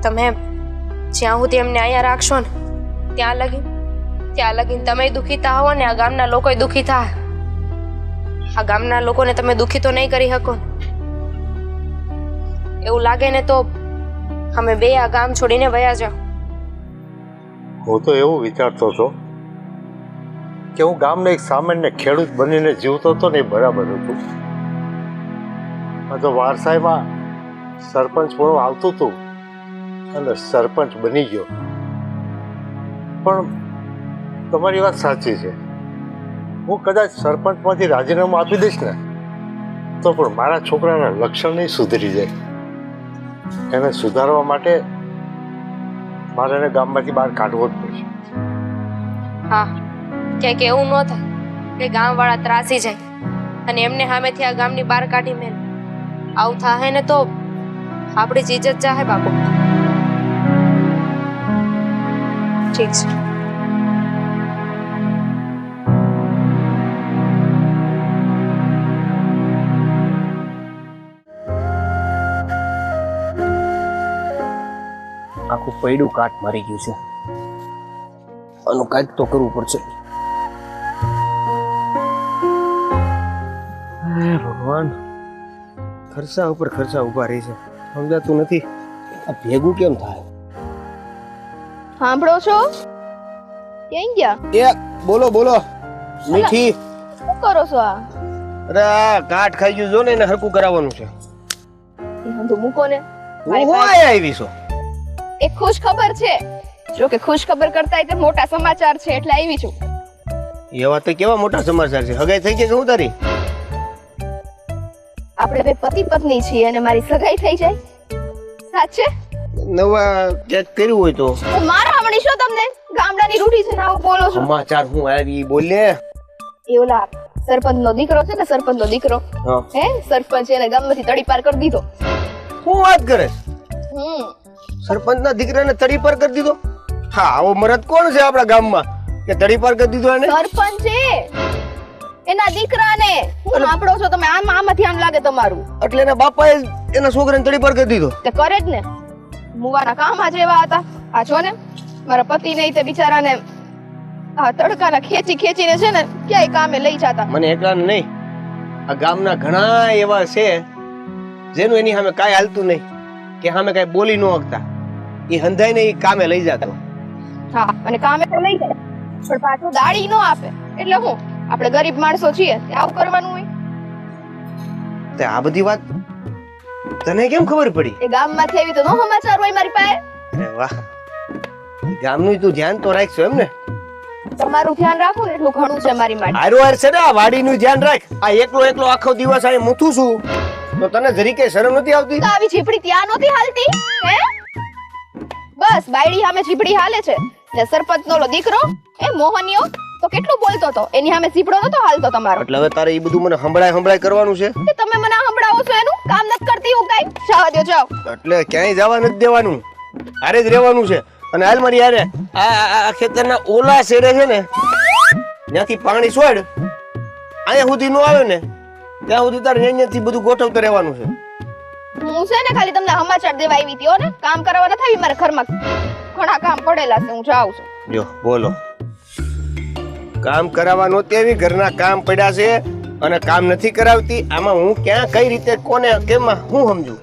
તમે જ્યાં સુધી એમને અહીંયા રાખશો ને ત્યાં લગીને તમે દુઃખી થાઓ ને આ ગામના લોકોય દુઃખી થાય. આ ગામના લોકોને તમે દુઃખી તો નહીં કરી શકો ને. એવું લાગે ને તો અમે બે આ ગામ છોડીને વયા જાઓ. હું તો એવું વિચારતો હતો કે હું ગામનો એક સામાન્ય ખેડૂત બનીને જીવતો હતો ને એ બરાબર હતું. આ તો વારસાઈમાં સરપંચ પણ આવતું હતું અને સરપંચ બની ગયો. પણ તમારી વાત સાચી છે, હું કદાચ સરપંચમાંથી રાજીનામું આપી દઈશ ને તો પણ મારા છોકરાના લક્ષણ નહીં સુધરી જાય. એને સુધારવા માટે મારે એને ગામમાંથી બહાર કાઢવો જ પડશે. હા, ક્યાંક એવું ન થાય કે ગામવાળા ત્રાસી જાય અને એમને સામેથી આ ગામની બહાર કાઢી મેલે. આવું થાય ને તો આપણી જ ઇજ્જત જાહે બાપુ. ઠીક છે. આખું પૈડું કાટ મારી ગયું છે, આનું કાંઈક તો કરવું પડશે. હે ભગવાન, ખર્ચા ઉપર ખર્ચા ઉભા રહી છે, સમજાતું નથી આ ભેગું કેમ થાય. સાંભળો છો? ક્યાં ગયા? એ બોલો બોલો મીઠી. શું કરો છો આ? અરે આ કાટ ખાઈ ગયું જો ને એને હરકું કરાવવાનું છે. ધંધો મૂકો ને. હું આવી છું. એક ખુશ ખબર છે, જો કે ખુશ ખબર કરતા તે મોટા સમાચાર છે એટલે આવી છું. એવા તો કેવા મોટા સમાચાર છે? હગાઈ થઈ ગઈ કે હું તારી? આપણે બે પતિ પત્ની છીએ અને મારી સગાઈ થઈ જાય? સાચે? નવા ક્યાંક કર્યું હોય તો હું મારા હમણી શું તમને ગામડાની રૂઢી છે ને આવું બોલો છો? સમાચાર હું આવી બોલે. એ ઓલા સરપંચ નો દીકરો છે ને, સરપંચ નો દીકરો હા. હે સરપંચ એને ગામમાંથી તડી પાર કરી દીધો. શું વાત કરે? હમ સરપંચ ના દીકરાને તડી પર કરી દીધો? હા આવો મરદ કોણ છે આપણા ગામમાં કે તડી પાર કરી દીધો એને? સરપંચ એના દીકરાને હું આપણો છો તમે આમ ધ્યાન લાગે તમારું એટલે એના બાપાએ એના છોકરાને તડી પાર કરી દીધો. તે કરે જ ને મુવાના કામ જ એવા હતા. આ છો ને મારા પતિ નહીં તે બિચારાને આ તડકાના ખેંચીને છે ને ક્યાંય કામે લઈ જતા. મને એકલાને નહીં, આ ગામના ઘણા એવા છે જેનું એની સામે કાંઈ હાલતું નહીં, કે સામે કાંઈ બોલી ન શકતા. એ હંધાઈને એ કામે લઈ જતો. હા અને કામે તો લઈ જાય પણ પાછું દાડી ન આપે. એટલે હું આપણે ગરીબ માણસો છીએ તે આવું કરવાનું હોય. તે આ બધી વાત તને કેમ ખબર પડી? એ ગામમાંથી આવી તો નો સમાચાર હોય મારી પાસે. અરે વાહ, ગામનું તું ધ્યાન તો રાખશો એમ ને? તમારું ધ્યાન રાખો ને એટલું ઘણું છે મારી માટે. હારું હાર છે ને, આ વાડીનું ધ્યાન રાખ. આ એકલો આખો દિવસ અહીં મૂથું છું તો તને જરી કઈ શરમ નથી આવતી? તો આવી ઝીપડી ત્યાં નહોતી હાલતી હે? બસ બાયડી સામે ઝીપડી હાલે છે ને સરપંચ નો દીકરો એ મોહનિયો તો કેટલું બોલતો હતો, એની સામે ઝીપડો નતો હાલતો તમારો. એટલે હવે તારે એ બધું મને સંભળાય કરવાનું છે? કે તમે મને સંભળાવો છો એનું કામ નથી કરતી હું કઈ. જવા દો જાઓ. એટલે ક્યાંય જવા નથી દેવાનું, હારે જ રહેવાનું છે. અને હાલ મારી યારે આ ખેતરના ઓલા શેડે છે ને ત્યાંથી પાણી છોડ અહીંયા સુધી નો આવે ને ત્યાં સુધી તારે અહીંયાથી બધું ગોઠવતા રહેવાનું છે. હું છે ને ખાલી તમને સમાચાર દેવા આવી હતી ને, કામ કરાવવા નથી આવી. મારા ઘરમાં ઘણા કામ પડેલા છે, હું જાઉં છું. જો બોલો, કામ કરાવવા નહોતી આવી, ઘરના કામ પડ્યા છે અને કામ નથી કરાવતી. આમાં હું ક્યાં કઈ રીતે કોને કેમાં હું સમજુ?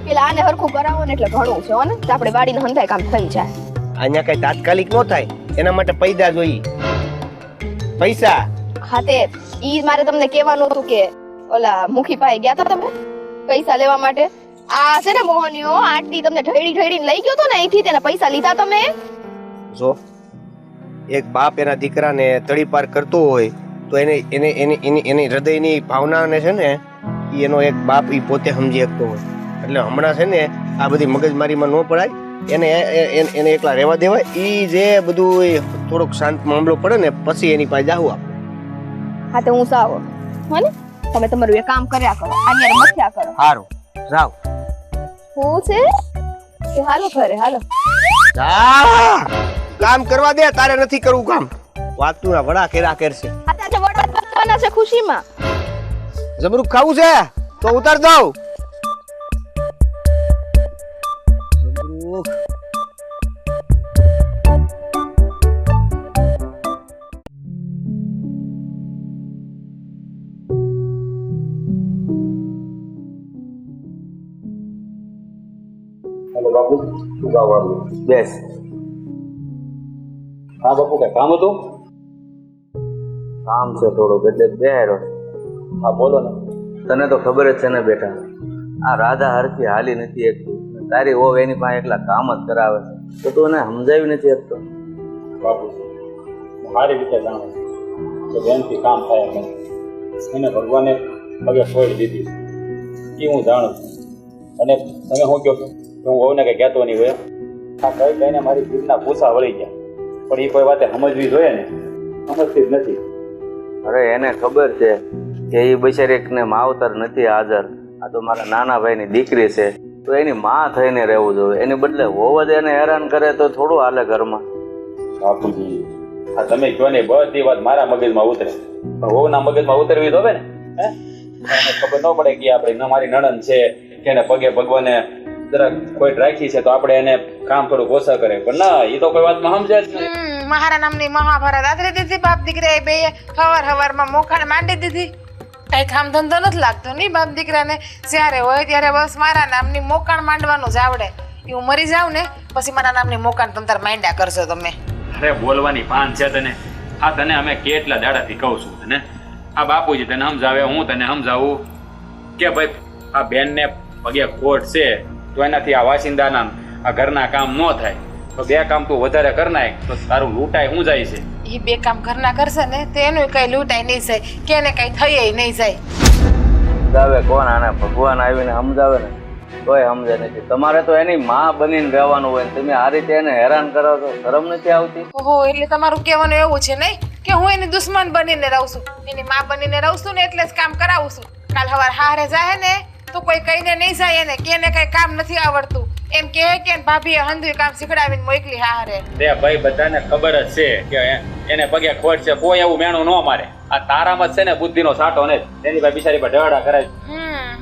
પેલા આને હરખું કરાવો ને એટલે ઘણું છે ને, તો આપણે વાડીને હંધાય કામ થઈ જાય. અહીંયા કઈ તાત્કાલિક ન થાય, એના માટે પૈસા જોઈએ, પૈસા. હા તે ઈ મારે તમને કહેવાનું હતું કે ઓલા મુખી પાસે ગયા હતા તમે પૈસા લેવા માટે. આ છે ને મોહનિયો આટલી તમને ઢળીને લઈ ગયો તો ને, અહીંથી તેને પૈસા લીધા તમે. જો એક બાપ એના દીકરાને તડીપાર કરતો હોય તો એની હૃદયની ભાવનાને છે ને ઈ એનો એક બાપ ઈ પોતે સમજી શકતો હોય. એટલે હમણાં છે ને આ બધી મગજમારીમાં ન પડાય, એને એકલા રહેવા દેવાય. ઈ જે બધું થોડોક શાંત મામલો પડે ને પછી એની પાસે જાવું આપણે. હા તો હું સાવ હો ને, તમે તમારું એ કામ કર્યા કરો, આની મથ્યા કરો. સારું જાવ. હું છે કે હાલો ઘરે હાલો. કામ કરવા દે, તારે નથી કરવું કામ. વાત તું વડા કેરા કરશે. આજે વડા બનાવવાના છે ખુશીમાં. જબરું ખાવું છે તો ઉતાર દઉં. હેલો બાપુ, શું ગાવ આવ્યું? બેસ. હા બાપુ, કઈ કામ હતું? કામ છે થોડુંક એટલે બેહારો. હા બોલો ને. તને તો ખબર જ છે ને બેટા, આ રાધા હરખી હાલી નથી એકતી. તારી ઓવ એની પાસે એકલા કામ જ કરાવે છે, તો તું એને સમજાવી નથી શકતો. બાપુ હું સારી રીતે જાણું છું કે જેનથી કામ થાય એમ નથી. એને ભગવાને પગે છોડી દીધી છે એ હું જાણું છું. અને તમે શું કહો કે હું વહુને કંઈ કહેતો નહીં હોય? આ કઈ કહીને મારી જીભના ભૂસા વળી ગયા, પણ એ કોઈ વાતે સમજવી જોઈએ ને, સમજતી જ નથી. અરે એને ખબર છે કે એ બિચારીને માવતર નથી હાજર, આ તો મારા નાના ભાઈની દીકરી છે, તો એની માં થઈને રહેવું જોઈએ. એની બદલે વહુ જ એને હેરાન કરે તો થોડું હાલે ઘરમાં. બાપુજી આ તમે કહો ને બધી વાત મારા મગજમાં ઉતરે, પણ વહુના મગજમાં ઉતરવી તો હવે ને. હે એને ખબર ન પડે કે આપણે મારી નણંદ છે કે એને પગે ભગવાને જરાક કોઈ રાખી છે તો આપણે એને કામ થોડું ઓછા કરે, પણ ના, એ તો કોઈ વાતમાં સમજે જ નહીં. મારા નામની મહાભારત આદરી દીધી બાપ દીકરા બે હવારમાં મોખાને માંડી દીધી. કઈ કામ ધંધો નથી લાગતો નહીં બાપ દીકરાને. જ્યારે હોય ત્યારે બસ મારા નામની મોકાણ માંડવાનું જ આવડે. હું મરી જાઉં ને પછી મારા નામની મોકાણ તમ તાર માંડ્યા કરશો તમે. અરે બોલવાની પાન છે તને. આ તને અમે કેટલા દાડાથી કહું છું તને. આ બાપુજી તને સમજાવે, હું તને સમજાવું કે ભાઈ આ બેનને પગે ખોટ છે તો એનાથી આ વાસિંદાના આ ઘરના કામ ન થાય, તો બે કામ તું વધારે કર નાખ તો તારું લૂંટાય શું જાય છે. એ બે કામ ઘરના કરશે ને તો એનું કઈ લૂંટાઈ નહીં જાય કે એને કઈ થઈ નહીં જાય. સમજાવે કોણ? આને ભગવાન આવીને સમજાવે ને તોય સમજે નથી. તમારે તો એની માં બનીને રહેવાનું હોય, તમે આ રીતે એને હેરાન કરો છો, શરમ નથી આવતી? ઓહો, એટલે તમારું કહેવાનું એવું છે નહીં કે હું એની દુશ્મન બનીને રહું છું, એની માં બનીને રહું છું ને એટલે જ કામ કરાવું છું. કાલ સવાર હારે જાય ને તો કોઈ કહીને નહીં જાય એને કે એને કઈ કામ નથી આવડતું, એમ કે ભાભીએ હંધુય કામ શીખડાવીને મોકલી હારે. તે ભાઈ બધાને ખબર જ છે કે એને પગે ખોટ છે, કોઈ એવું મેણું ન મારે. આ તારામાં જ છે ને બુદ્ધિનો સાટો ને તેની ભાઈ બિચારી પર ઢળા કરાય.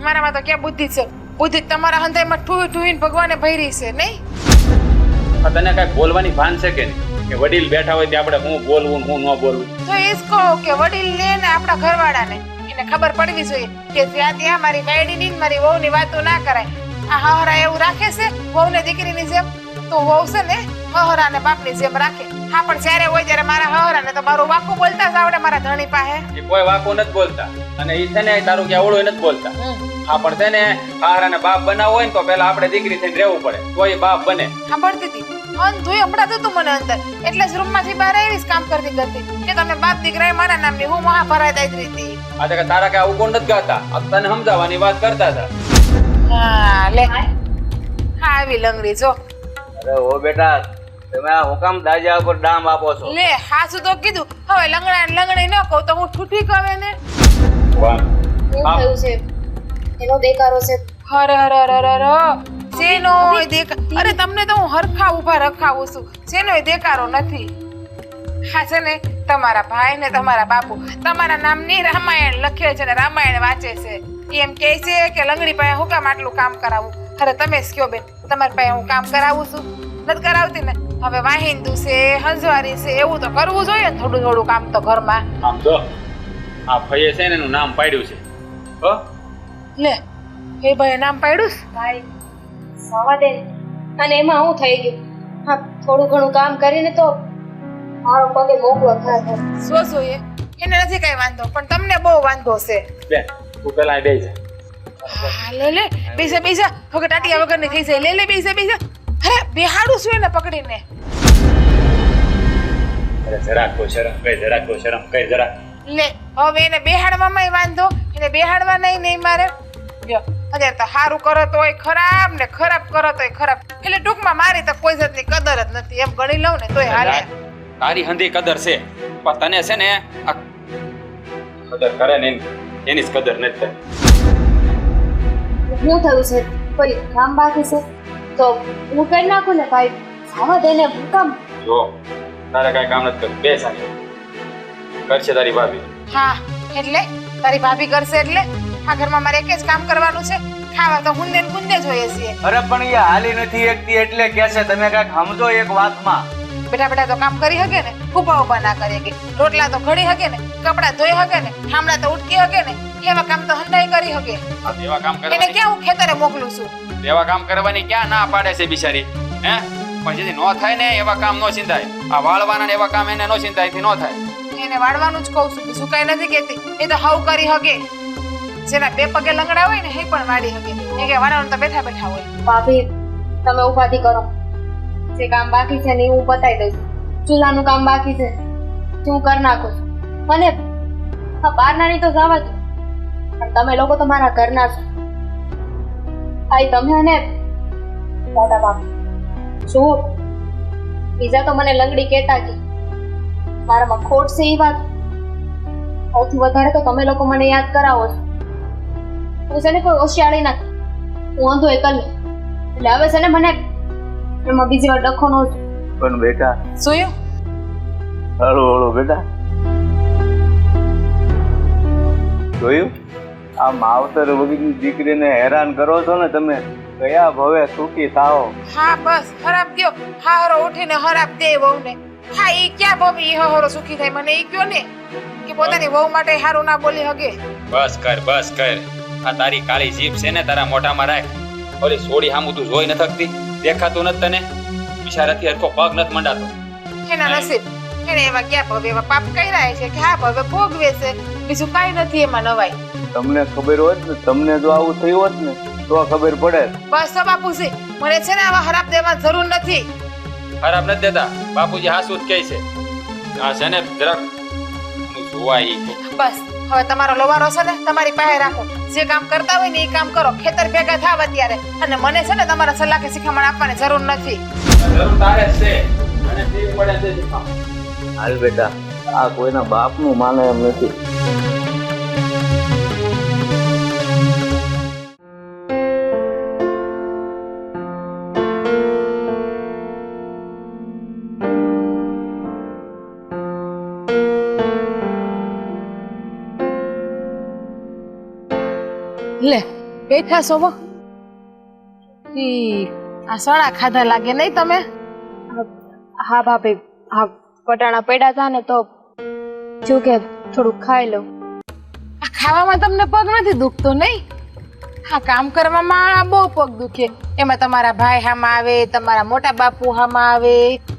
મારામાં તો ક્યાં બુદ્ધિ છે? બુદ્ધિ તમારા હંધાઈમાં ઠુઈને ભગવાને ભરી છે નહીં? તને કઈ બોલવાની ભાન છે કે નહીં? કે વડીલ બેઠા હોય ત્યાં આપણે હું બોલવું હું ન બોલવું? તો એ જ કહો કે વડીલ લે ને આપણા ઘરવાળાને એને ખબર પડવી જોઈએ કે ત્યાં મારી બાયડીની મારી વહુની વાતો ના કરાય. આ હહરા એવું રાખે છે વહુને દીકરીની જેમ? તો વહુ છે ને હહરા ને બાપની જેમ રાખે. હા પણ જ્યારે હોય ત્યારે મારા હહરા ને તો મારું વાકું બોલતા જ આવડે મારા ધણી પાસે. એ કોઈ વાકું નથી બોલતા અને એ છે ને તારું કે આવડું નથી બોલતા. હા પણ છે ને હહરા ને બાપ બનાવવો હોય ને તો પેલા આપણે દીકરી થઈને રહેવું પડે તો એ બાપ બને. સાંભળતી હતી ધોઈ હમણાં હતું મને અંદર એટલે જ રૂમ માંથી બહાર આવી કામ કરતી કરતી કે તમે બાપ દીકરા મારા નામની હું મહાભારત આવી હતી. આ કે તારા કે આવું કોણ નથી ગાતા, તને સમજાવવાની વાત કરતા હતા. હા લે હા આવી લંગડી જો. અરે ઓ બેટા તમે આ હુકામ દાજા ઉપર ડામ આપો છો? લે હાસુ તો કીધું હવે લંગડી ન કહું તો હું ઠૂઠી કહે ને. વાહ શું થયું છે? એનો દેકારો છે. હર હર હર હર શેનો દેકાર? અરે તમને તો હું હરખા ઉભા રખાવું છું, શેનો દેકારો નથી. હા છે ને તમારા ભાઈ ને તમારા બાપુ તમારા નામની રામાયણ લખે છે ને રામાયણ વાંચે છે. એમ કહે છે કે લંગડી પાસે હું કામ આટલું કામ કરાવું? અરે તમે જ કયો બેન, તમારી પાસે હું કામ કરાવું છું? નથી કરાવતી ને. હવે વાહિંદુ છે હંજવારી છે એવું તો કરવું જોઈએ ને થોડું થોડું કામ તો ઘરમાં. આમ જો આ ભાઈએ છે ને એનું નામ પાડ્યું છે. હો લે એ ભાઈ નામ પાડ્યું ભાઈ સવા દે ને. અને એમાં હું થઈ ગયું? હા થોડું ઘણું કામ કરીને તો મારો પગે મોકલો થાય. શું જોઈએ? એને નથી કઈ વાંધો પણ તમને બહુ વાંધો છે. બેન તું પેલા અહીં બેસી જા. હા લે લે બીજા બીજા હવે ટાટિયા વગરની થઈ જાય. લે લે બીજા બીજા. અરે બેહાડું છું એને પકડીને. અરે જરાક તો શરમ કઈ, જરાક તો શરમ કઈ જરાક. લે હવે એને બેહાડવામાં વાંધો, એને બેહાડવા નહીં મારે. જો અત્યારે તો સારું કરો તોય ખરાબ ને ખરાબ કરો તોય ખરાબ. એટલે ટૂંકમાં મારી તો કોઈ જાતની કદર જ નથી એમ ગણી લઉં ને તોય હાલે. તારી હંધી કદર છે પણ તને છે ને આ કદર કરે ને એની જ કદર નથી થતી. શું થયું છે? કોઈ કામ બાકી છે તો હું કરી નાખું ને ભાઈ. આવા દે ને હું કામ. જો તારે કઈ કામ નથી કરતું, બેસ આને કરશે તારી ભાભી. હા એટલે તારી ભાભી કરશે એટલે આ ઘરમાં મારે એક જ કામ કરવાનું છે. ખાવા તો હુંદે ને ગુંદે જોઈએ છીએ. અરે પણ એ હાલી નથી એકતી એટલે કે છે તમે કઈક સમજો એક વાતમાં. બેઠા બેઠા તો કામ કરી શકે ને, ઉભા ઉભા ના કરી શકે. રોટલા તો ઘડી શકે ને, કપડા ધોઈ શકે ને, ઠામડા તો ઉટકી શકે ને, એવા કામ તો હંડાઈ કરી શકે. એવા કામ એને કરવાની ક્યાં હું ખેતરે મોકલું છું? એવા કામ કરવાની ક્યાં ના પાડે છે બિચારી? હે પણ જેથી નો થાય ને એવા કામ નો ચિંતાય. આ વાળવાના ને એવા કામ એને નો ચિંતાય એથી નો થાય. એને વાળવાનું જ કહું છું, બીજું કઈ નથી કેતી. એ તો હાવ કરી શકે. જેના બે પગે લંગડા હોય ને એ પણ વાળી શકે. એ કે વાળવાનું તો બેઠા બેઠા હોય. ભાભી તમે ઉપાધિ કરો. જે કામ બાકી છે ને એ હું બતાવી દઉં છું. ચૂલાનું કામ બાકી છે હું કરી નાખું છું. અને હા બહારનાની તો જવા દો પણ તમે લોકો તો મારા ઘરના છો. ભાઈ તમે અને દાદા બાપુ શું બીજા તો મને લંગડી કહેતા કે મારામાં ખોટ છે એ વાત. સૌથી વધારે તો તમે લોકો મને યાદ કરાવો છો. હું છે ને કોઈ હોશિયારી ના હું અંધો એકલ એટલે હવે છે ને મને એમાં બીજી વાર ડખો નો પણ બેટા જોયું? હળો હળો બેટા જોયું? આ માવતર વગરની દીકરીને હેરાન કરો છો ને તમે. કયા ભવે સુખી થાઓ. હા બસ ખરાબ દ્યો. હારો ઉઠીને ખરાબ દે વહુને. હા ઈ ક્યાં ભવી ઈ હારો સુખી થાય મને ઈ કયો ને કે પોતાની વહુ માટે હારું ના બોલી હગે. બસ કર બસ કર. આ તારી કાળી જીભ છે ને તારા મોઢામાં રાખ. ઓલી સોડી હામું તું જોઈ ન થકતી? દેખાતું નથી તને? બિચારાથી હરખો પગ નથી મંડાતો. એના નસીબ એને એવા ક્યાં ભવે એવા પાપ કર્યા છે કે હા ભવે ભોગવે છે. બીજું કાંઈ નથી એમાં નવાઈ. તમને ખબર હોત ને, તમને જો આવું થયું હોત ને તો ખબર પડે. બસ તો બાપુજી મને છે ને આવા ખરાબ દેવાની જરૂર નથી. ખરાબ નથી દેતા બાપુજી, હાસુ જ કહે છે. આ છે ને જરાક જોવા ઈ બસ હવે તમારો લોવારો છે ને તમારી પાસે રાખો. જે કામ કરતા હોય ને એ કામ કરો. ખેતર ભેગા થાવ અત્યારે. અને મને છે ને તમારા સલાહ કે શિખામણ આપવાની જરૂર નથી. જરૂર તારે જ છે અને તે પડે છે શીખવા. હાલ બેટા આ કોઈના બાપનું માને એમ નથી. લે બેઠા છો વો આ સણા ખાધા લાગે નહીં તમે? હા ભાભી, હા વટાણા પડ્યા હતા ને તો જો કે થોડુંક ખાઈ લઉં. આ ખાવામાં તમને પગ નથી દુખતો નહીં? હા કામ કરવામાં બહુ પગ દુખે. એમાં તમારા ભાઈ હામાં આવે, તમારા મોટા બાપુ હામાં આવે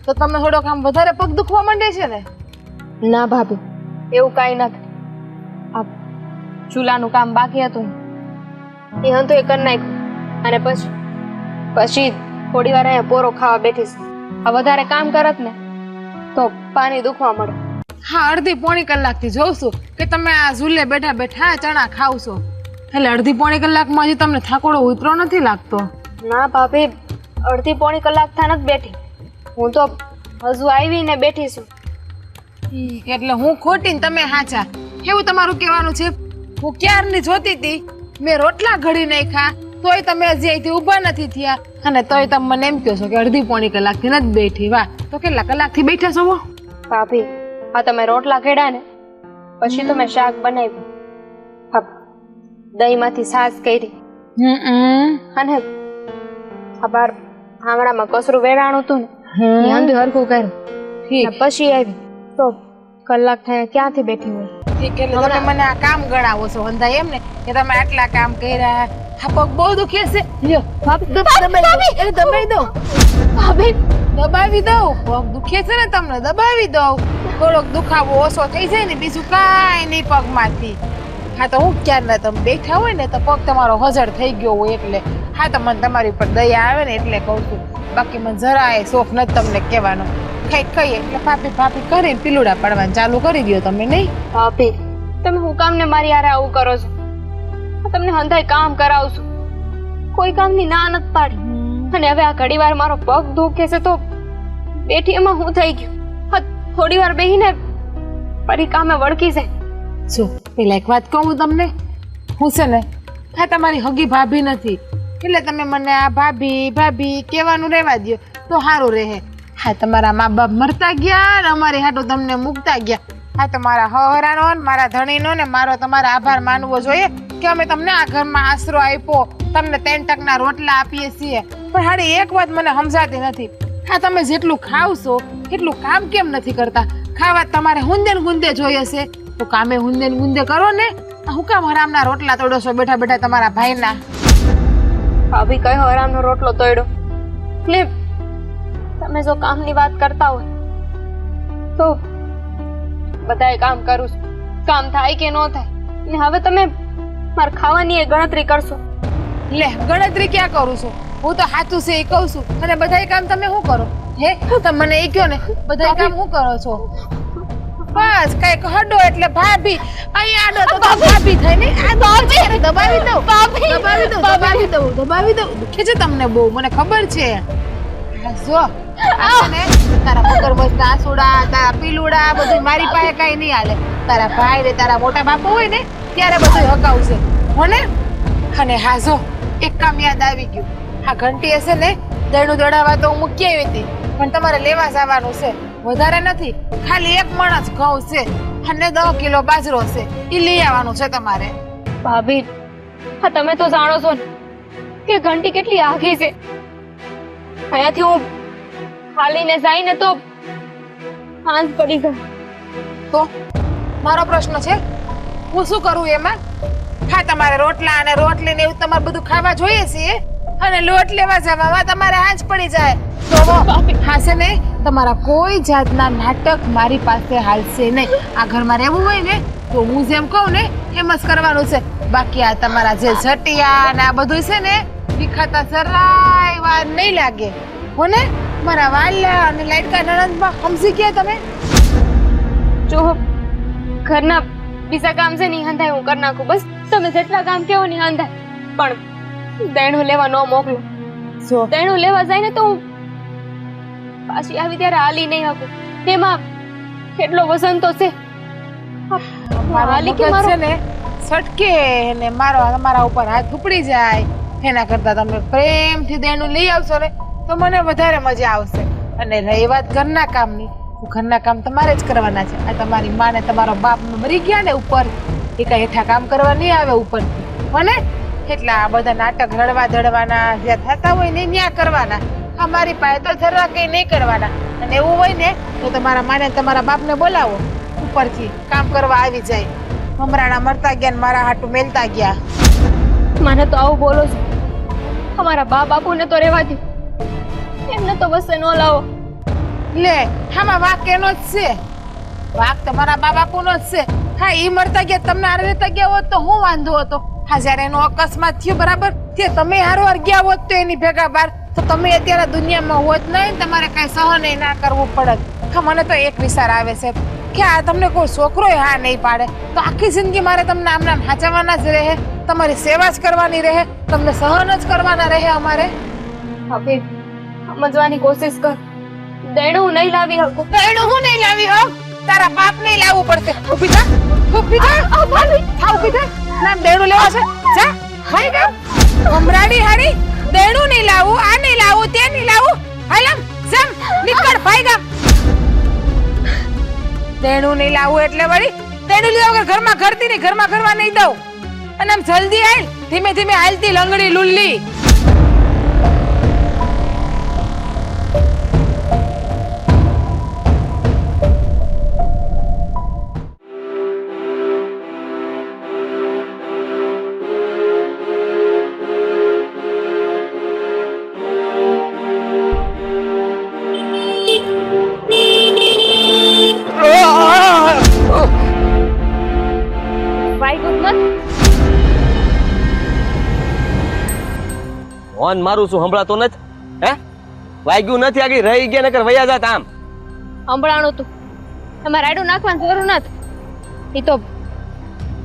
તો તમને થોડોક આમ વધારે પગ દુખવા માંડે છે ને? ના ભાભી, એવું કાંઈ નથી. આ ચૂલાનું કામ બાકી હતું એ હતું એ કરી નાખ્યું અને પછી થોડી વાર અહીંયા પોરો ખાવા બેઠીશ. આ વધારે કામ કરત ને તો પાણી દુખવા મળે. હા અડધી પોણી કલાકથી જોઉં છું કે તમે આ ઝૂલે બેઠા બેઠા ચણા ખાવ છો, એટલે અડધી પોણી કલાકમાં હજી તમને થાકોડો ઉતરો નથી લાગતો? ના ભાભી, અડધી પોણી કલાક થા નથી બેઠી, હું તો હજુ આવીને બેઠી છું. એટલે હું ખોટી ને તમે હાચા એવું તમારું કહેવાનું છે? હું ક્યારની જોતી હતી, મેં રોટલા ઘડી નાખ્યા તોય તમે હજી અહીંથી ઊભા નથી થયા અને તોય તમે મને એમ કહો છો કે અડધી પોણી કલાકથી નથી બેઠી. વાહ, તો કેટલા કલાકથી બેઠા છો? ભાભી, હા તમે રોટલા ખેડા ને પછી તો મેં શાક બનાવ્યું, હા દહીંમાંથી છાશ કરી અને આ બાર આંગણામાં કસરું વેરાણું હતું ને અંધું હરખું કર્યું પછી આવી તો કલાક થયા ક્યાંથી બેઠી હોય. ઠીક, એટલે તમે મને આ કામ ગણાવો છો હંધા એમ ને કે તમે આટલા કામ કર્યા? હા પગ બહુ દુખે છે. લ્યો દબાવી દો ભાભી, દબાવી દઉં. પગ દુખે છે ને તમને દબાવી દઉં. થોડોક દુખાવો ઓછો થઈ જાય ને બીજું કાંઈ નહીં પગમાંથી. હા તો હું ક્યારના તમે બેઠા હોય ને તો પગ તમારો હજળ થઈ ગયો હોય એટલે. હા તો મને તમારી ઉપર દયા આવે ને એટલે કહું છું, બાકી મને જરાય શોખ નથી તમને કહેવાનો. ખાઈ એટલે ભાભી ભાભી કરીને પીલુડા પાડવાનું ચાલુ કરી દો તમે. નહીં ભાભી, તમે હું કામ ને મારી હારે આવું કરો છો? તમને હંધાય કામ કરાવું છું, કોઈ કામની ના નથી પાડી અને હવે આ ઘડી વાર મારો પગ દુખે છે તો બેઠી એમાં હું થઈ ગયું. થોડી વાર બેહીને ફરી કામે વળકી છે. જો પેલા એક વાત કહું તમને, હું છે ને હા તમારી હગી ભાભી નથી એટલે તમે મને આ ભાભી ભાભી કહેવાનું રહેવા દો તો સારું રહે. હા તમારા મા બાપ મરતા ગયા ને અમારી હાટો તમને મૂકતા ગયા. હા તમારા હહરાનો ને મારા ધણીનો ને મારો તમારો આભાર માનવો જોઈએ કે અમે તમને આ ઘરમાં આશરો આપ્યો, તમને 3 ટકના રોટલા આપીએ છીએ. પણ હાડી એક વાત મને સમજાતી નથી, હા તમે જેટલું ખાવ છો એટલું કામ કેમ નથી કરતા? ખાવા તમારે હુંદે ને ગુંદે જોઈએ છે તો કામે હુંદે ને ગુંદે કરો ને. હું કામ હરામના રોટલા તોડો છો બેઠા બેઠા તમારા ભાઈના? ભાભી કયો હરામનો રોટલો તોડ્યો? ને તમે જો કામની વાત કરતા હોય તો બધાય કામ કરું છું, કામ થાય કે ન થાય. ને હવે તમે મારે ખાવાની ગણતરી કરશો? લે ગણતરી ક્યાં કરું છું? હું તો હાથું છે એ કહું છું અને બધાય કામ તમે શું કરો? હે તમે મને એ કહો ને બધાય કામ શું કરો છો? બસ કઈક હડો એટલે ભાભી, અહીંયા આડો તો ભાભી થાય ને. આ દબાવી દઉં દુખે છે તમને બહુ, મને ખબર છે. જો ને તારા મગરમસ્ત આસુડા તારા પીલુડા બધું મારી પાસે કઈ નહીં હાલે. તારા ભાઈ ને તારા મોટા બાપુ હોય ને ત્યારે બધું હકાવશે હોને. અને હા જો એક કામ યાદ આવી ગયું, આ ઘંટી હશે ને દળનું દળાવા તો હું મૂકી આવી હતી પણ તમારે લેવા જવાનું છે. વધારે નથી, ખાલી 1 મણ જ ઘઉં છે અને 10 કિલો બાજરો છે, એ લઈ આવવાનું છે તમારે. ભાભી, હા તમે તો જાણો છો ને કે ઘંટી કેટલી આઘી છે. અહીંયાથી હું હાલીને જઈને તો સાંજ પડી ગઈ. તો મારો પ્રશ્ન છે હું શું કરું એમાં? હા તમારે રોટલા અને રોટલી ને એવું તમારે બધું ખાવા જોઈએ છે અને લોટ લેવા જવામાં તમારે આંચ પડી જાય તો હાશે નહીં. તમારા કોઈ જાતના નાટક મારી પાસે હાલશે નહીં. આ ઘરમાં રહેવું હોય ને તો હું જેમ કહું ને એમ જ કરવાનું છે. બાકી આ તમારા જે ઝટિયા ને આ બધું છે ને વિખાતા જરાય વાર નહીં લાગે હોને. મારા વાલા અને લાઈટકા નણંદમાં સમજી ગયા તમે? જો ઘરના બીજા કામ છે ની હંધાય હું કરી નાખું, બસ તમે જેટલા કામ કેવો ની હંધાય. પણ દેણું લેવા ન મોકલો. દેણું લેવા જાય ને તો હું પાછી આવી ત્યારે હાલી નહીં શકું. એમાં કેટલો વજન તો છે. હાલી કે મારો છે ને સટકે ને મારો તમારા ઉપર હાથ ઉપડી જાય એના કરતા તમે પ્રેમથી દેણું લઈ આવશો ને તો મને વધારે મજા આવશે. અને રહી વાત ઘરના કામની, ઘરના કામ તમારે જ કરવાના છે. આ તમારી માં ને તમારો બાપ મરી ગયા ને ઉપર, એ કઈ હેઠા કામ કરવા નહીં આવે ઉપર મને. એટલે આ બધા નાટક રડવા ધડવાના જે થતા હોય ને ન્યા કરવાના. અમારી પાસે તો જરા કઈ નહીં કરવાના. અને એવું હોય ને તો તમારા માને તમારા બાપને બોલાવો, ઉપરથી કામ કરવા આવી જાય. હમણાં મરતા ગયા ને મારા હાટું મેલતા ગયા. મને તો આવું બોલો છો. અમારા બા બાપુને તો રહેવા દો, એમને તો બસ ન લાવો. લે આમાં વાક એનો જ છે. વાક તમારા બા બાપુનો જ છે. હા, ઈ મરતા ગયા તમને હારે રહેતા ગયા હોત તો હું વાંધો હતો. હા, જયારે એનો અકસ્માત થયો બરાબર તે તમે હારવાર ગયા હોત તો એની ભેગા બાર તો તમે અત્યારે દુનિયામાં હોત નહીં, તમારે કઈ સહન ના કરવું પડત. હા, મને તો એક વિચાર આવે છે કે આ તમને કોઈ છોકરો હા નહીં પાડે તો આખી જિંદગી મારે તમને આમ નામ હાચવવાના જ રહે, તમારી સેવા જ કરવાની રહે, તમને સહન જ કરવાના રહે અમારે. હવે સમજવાની કોશિશ કર. દેણું નહીં લાવી શકું. એનું હું નહીં લાવી હો, તારા બાપ નહીં લાવવું પડશે. ઊભી થા, ઊભી થા. હા, ઊભી થા. ના દેણું લેવા છે, જા ખાઈ ગયો. હમરાડી હારી દેણું નહીં લાવું, આ નહીં લાવું, તે નહીં લાવું. હાલમ જમ નીકળ ભાઈ ગામ. દેણું નહીં લાવું એટલે વળી દેણું લીધા વગર ઘરમાં ઘરતી નહીં, ઘરમાં ઘરવા નહીં દઉં. અને આમ જલ્દી હાલ, ધીમે ધીમે હાલતી લંગડી લુલ્લી. ફોન મારું છું સંભળાતો નથી? હે, વાગ્યું નથી, આગળ રહી ગયા નકર વયા જાત. આમ સંભળાણું તું, તમારે રાયડું નાખવાની જરૂર નથી. એ તો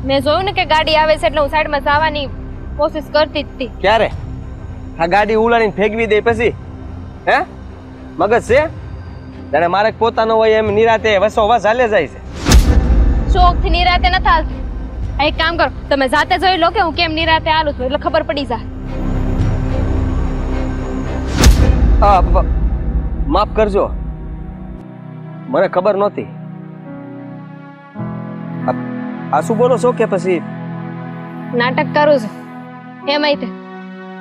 મેં જોયું ને કે ગાડી આવે છે એટલે હું સાઈડમાં જવાની કોશિશ કરતી જ હતી. ક્યારે આ ગાડી ઉલાડીને ફેંકવી દે પછી? હે, મગજ છે જાણે મારે પોતાનો હોય એમ નિરાતે વસો વસ હાલે જાય છે. શોખથી નિરાતે ન થાલતી. એક કામ કરો, તમે જાતે જોઈ લો કે હું કેમ નિરાતે આલું છું એટલે ખબર પડી જાય. માફ કરજો, મને ખબર નહોતી. આ શું બોલો છો કે પછી નાટક કરું છું એમાંય તે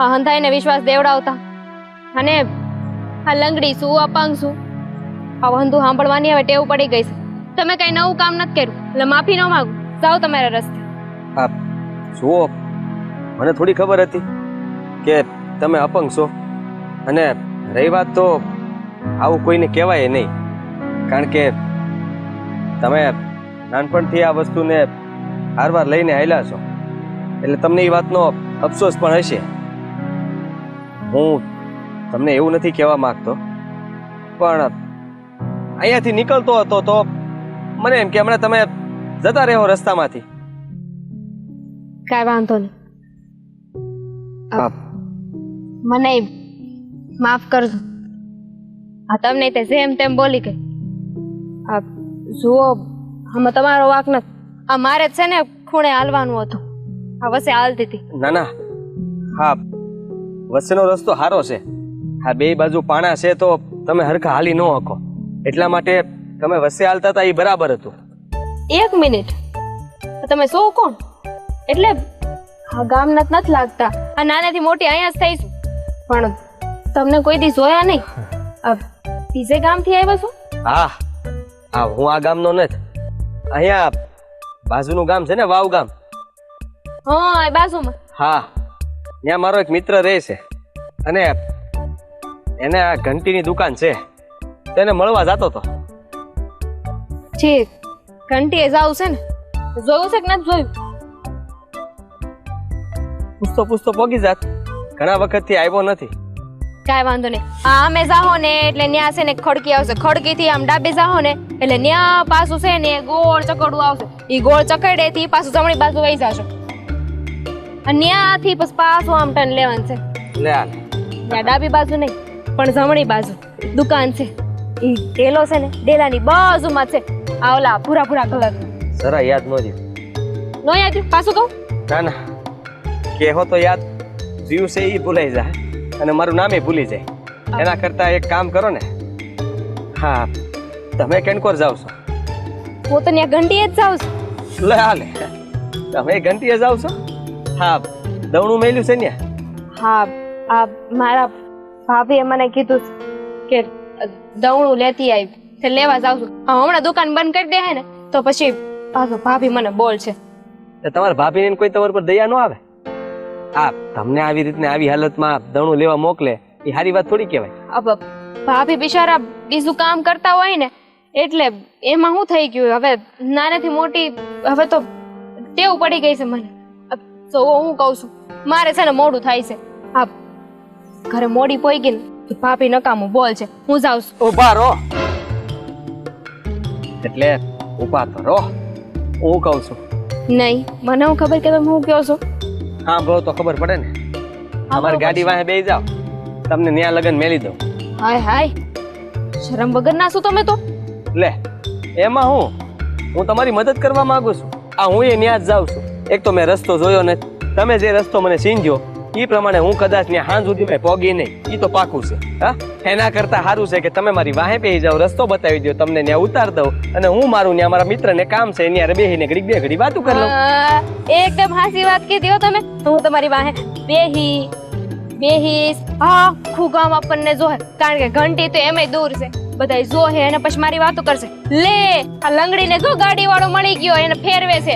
આ હંધાઈને વિશ્વાસ દેવડાવતા અને આ લંગડી છું, અપંગ છું, આ વંધુ સાંભળવાની હવે ટેવ પડી ગઈ છે. તમે કઈ નવું કામ નથી કર્યું એટલે માફી ન માંગુ, જાઓ તમારા રસ્તે. જુઓ, મને થોડી ખબર હતી કે તમે અપંગ છો, અને રહી વાત તો આવું કોઈને કહેવાય નહીં, કારણ કે તમે નાનપણથી આ વસ્તુને હારવાર લઈને આવેલા છો એટલે તમને એ વાતનો અફસોસ પણ હશે. હું તમને એવું નથી કહેવા માંગતો, પણ અહીંયાથી નીકળતો હતો તો મને એમ કે હમણાં તમે જતા રહો રસ્તામાંથી. કાંઈ વાંધો નહીં, મને માફ કરજો. આ તમને તે જેમ તેમ બોલી ગઈ. આ જુઓ, આમાં તમારો વાંક નથી. આ મારે જ છે ને ખૂણે હાલવાનું હતું, આ વસે હાલતી હતી. ના ના, હા, વચ્ચેનો રસ્તો સારો છે. હા, બે બાજુ પાણા છે તો તમે હરખા હાલી ન શકો, એટલા માટે તમે વચ્ચે હાલતા હતા એ બરાબર હતું. એક મિનિટ, તમે સૌ કોણ? એટલે આ ગામના નથી લાગતા, આ નાનેથી મોટી અહીંયા જ થઈ છું, પણ તમને કોઈ દી જોયા નહીં. બીજે ગામથી આવ્યા છો? હા હા, હું આ ગામનો નથી, અહીંયા બાજુનું ગામ છે ને, વાવ ગામ. હા, એ બાજુમાં. હા, ત્યાં મારો એક મિત્ર રહે છે અને એને આ ઘંટીની દુકાન છે, તેને મળવા જતો હતો. ઠીક, ઘંટીએ જાવું છે ને? જોયું છે કે નથી જોયું? પૂછતો પોગી જાત, ઘણા વખતથી આવ્યો નથી. કાંઈ વાંધો નહીં. હા, અમે જાહો ને એટલે ન્યા છે ને ખડકી આવશે, ખડકીથી આમ ડાબે જાહો ને એટલે ન્યા પાછું છે ને ગોળ ચકડું આવશે. ઈ ગોળ ચકડેથી પાછું જમણી બાજુ વહી જાશો અને ન્યાથી પછી પાછું આમ ટર્ન લેવાનું છે. લે હાલ, ત્યાં ડાબી બાજુ નહીં પણ જમણી બાજુ દુકાન છે. ઈ ડેલો છે ને, ડેલાની બાજુમાં છે. આ ઓલા ભૂરા ભૂરા કલર. જરા યાદ ન રહ્યું. નો યાદ રહ્યું? પાછું કહું? ના ના, કેહો તો યાદ રહ્યું છે, એ ભૂલાઈ જાય અને મારું નામે ભૂલી જાય. એના કરતા એક કામ કરો ને, હા, તમે કેનકોર જાવ છો? હું તો ત્યાં ઘંટીએ જ જાઉં છું. લે હાલે, તમે ઘંટીએ જાવ છો? હા, દવણું મેલ્યું છે ને? હા આ મારા ભાભીએ મને કીધું કે દવણું લેતી આવી તે લેવા જાઉં છું. હમણાં દુકાન બંધ કરી દે હે ને તો પછી પાછો ભાભી મને બોલ છે. તો તમારા ભાભીને કોઈ તમારા પર દયા ન આવે? હા, તમને આવી રીતને આવી હાલતમાં દવણું લેવા મોકલે એ સારી વાત થોડી કહેવાય. अब ભાભી બિચારા બીજું કામ કરતા હોય ને એટલે એમાં શું થઈ ગયું હવે નાનેથી મોટી હવે તો ટેવ પડી ગઈ છે મને. તો હું કહું છું મારે છે ને મોડું થાય છે. હા ઘરે મોડી પોઈ ગઈ ને તો ભાભી નકામું બોલ છે. હું જાઉં છું. ઊભા રહો. એટલે ઊભા તો રહો. હું કહું છું. નહીં મને હું ખબર કે તમે હું કહો છો. હા બહુ તો ખબર પડે ને. અમારી ગાડી વાહે બેસી જાઓ, તમને ન્યા લગન મેલી દઉં. હાય હાય શરમ વગર ના શું તમે તો. લે એમાં હું તમારી મદદ કરવા માંગુ છું. આ હું એ ન્યા જ જાઉં છું. એક તો મેં રસ્તો જોયો ને તમે જે રસ્તો મને સીંધ્યો એ પ્રમાણે હું કદાચ ત્યાં હાંજ સુધી મેં પોગી નહીં. એ તો પાકું છે. હા, એના કરતા સારું છે કે તમે મારી વાહે બેસી જાઓ, રસ્તો બતાવી દો, તમને ત્યાં ઉતાર દઉં અને હું મારું ત્યાં મારા મિત્રને કામ છે ત્યાં બેસીને ઘડી બે ઘડી વાતું કરી લઉં. એકદમ હાસી વાત કીધી હો તમે. હું તમારી વાહે બેહીશ. હા ગામ આપણને જોહે કારણ કે ઘંટી તો એમાંય દૂર છે. બધા જોહે અને પછી મારી વાતો કરશે. લે આ લંગડીને જો ગાડી વાળો મળી ગયો એને ફેરવે છે.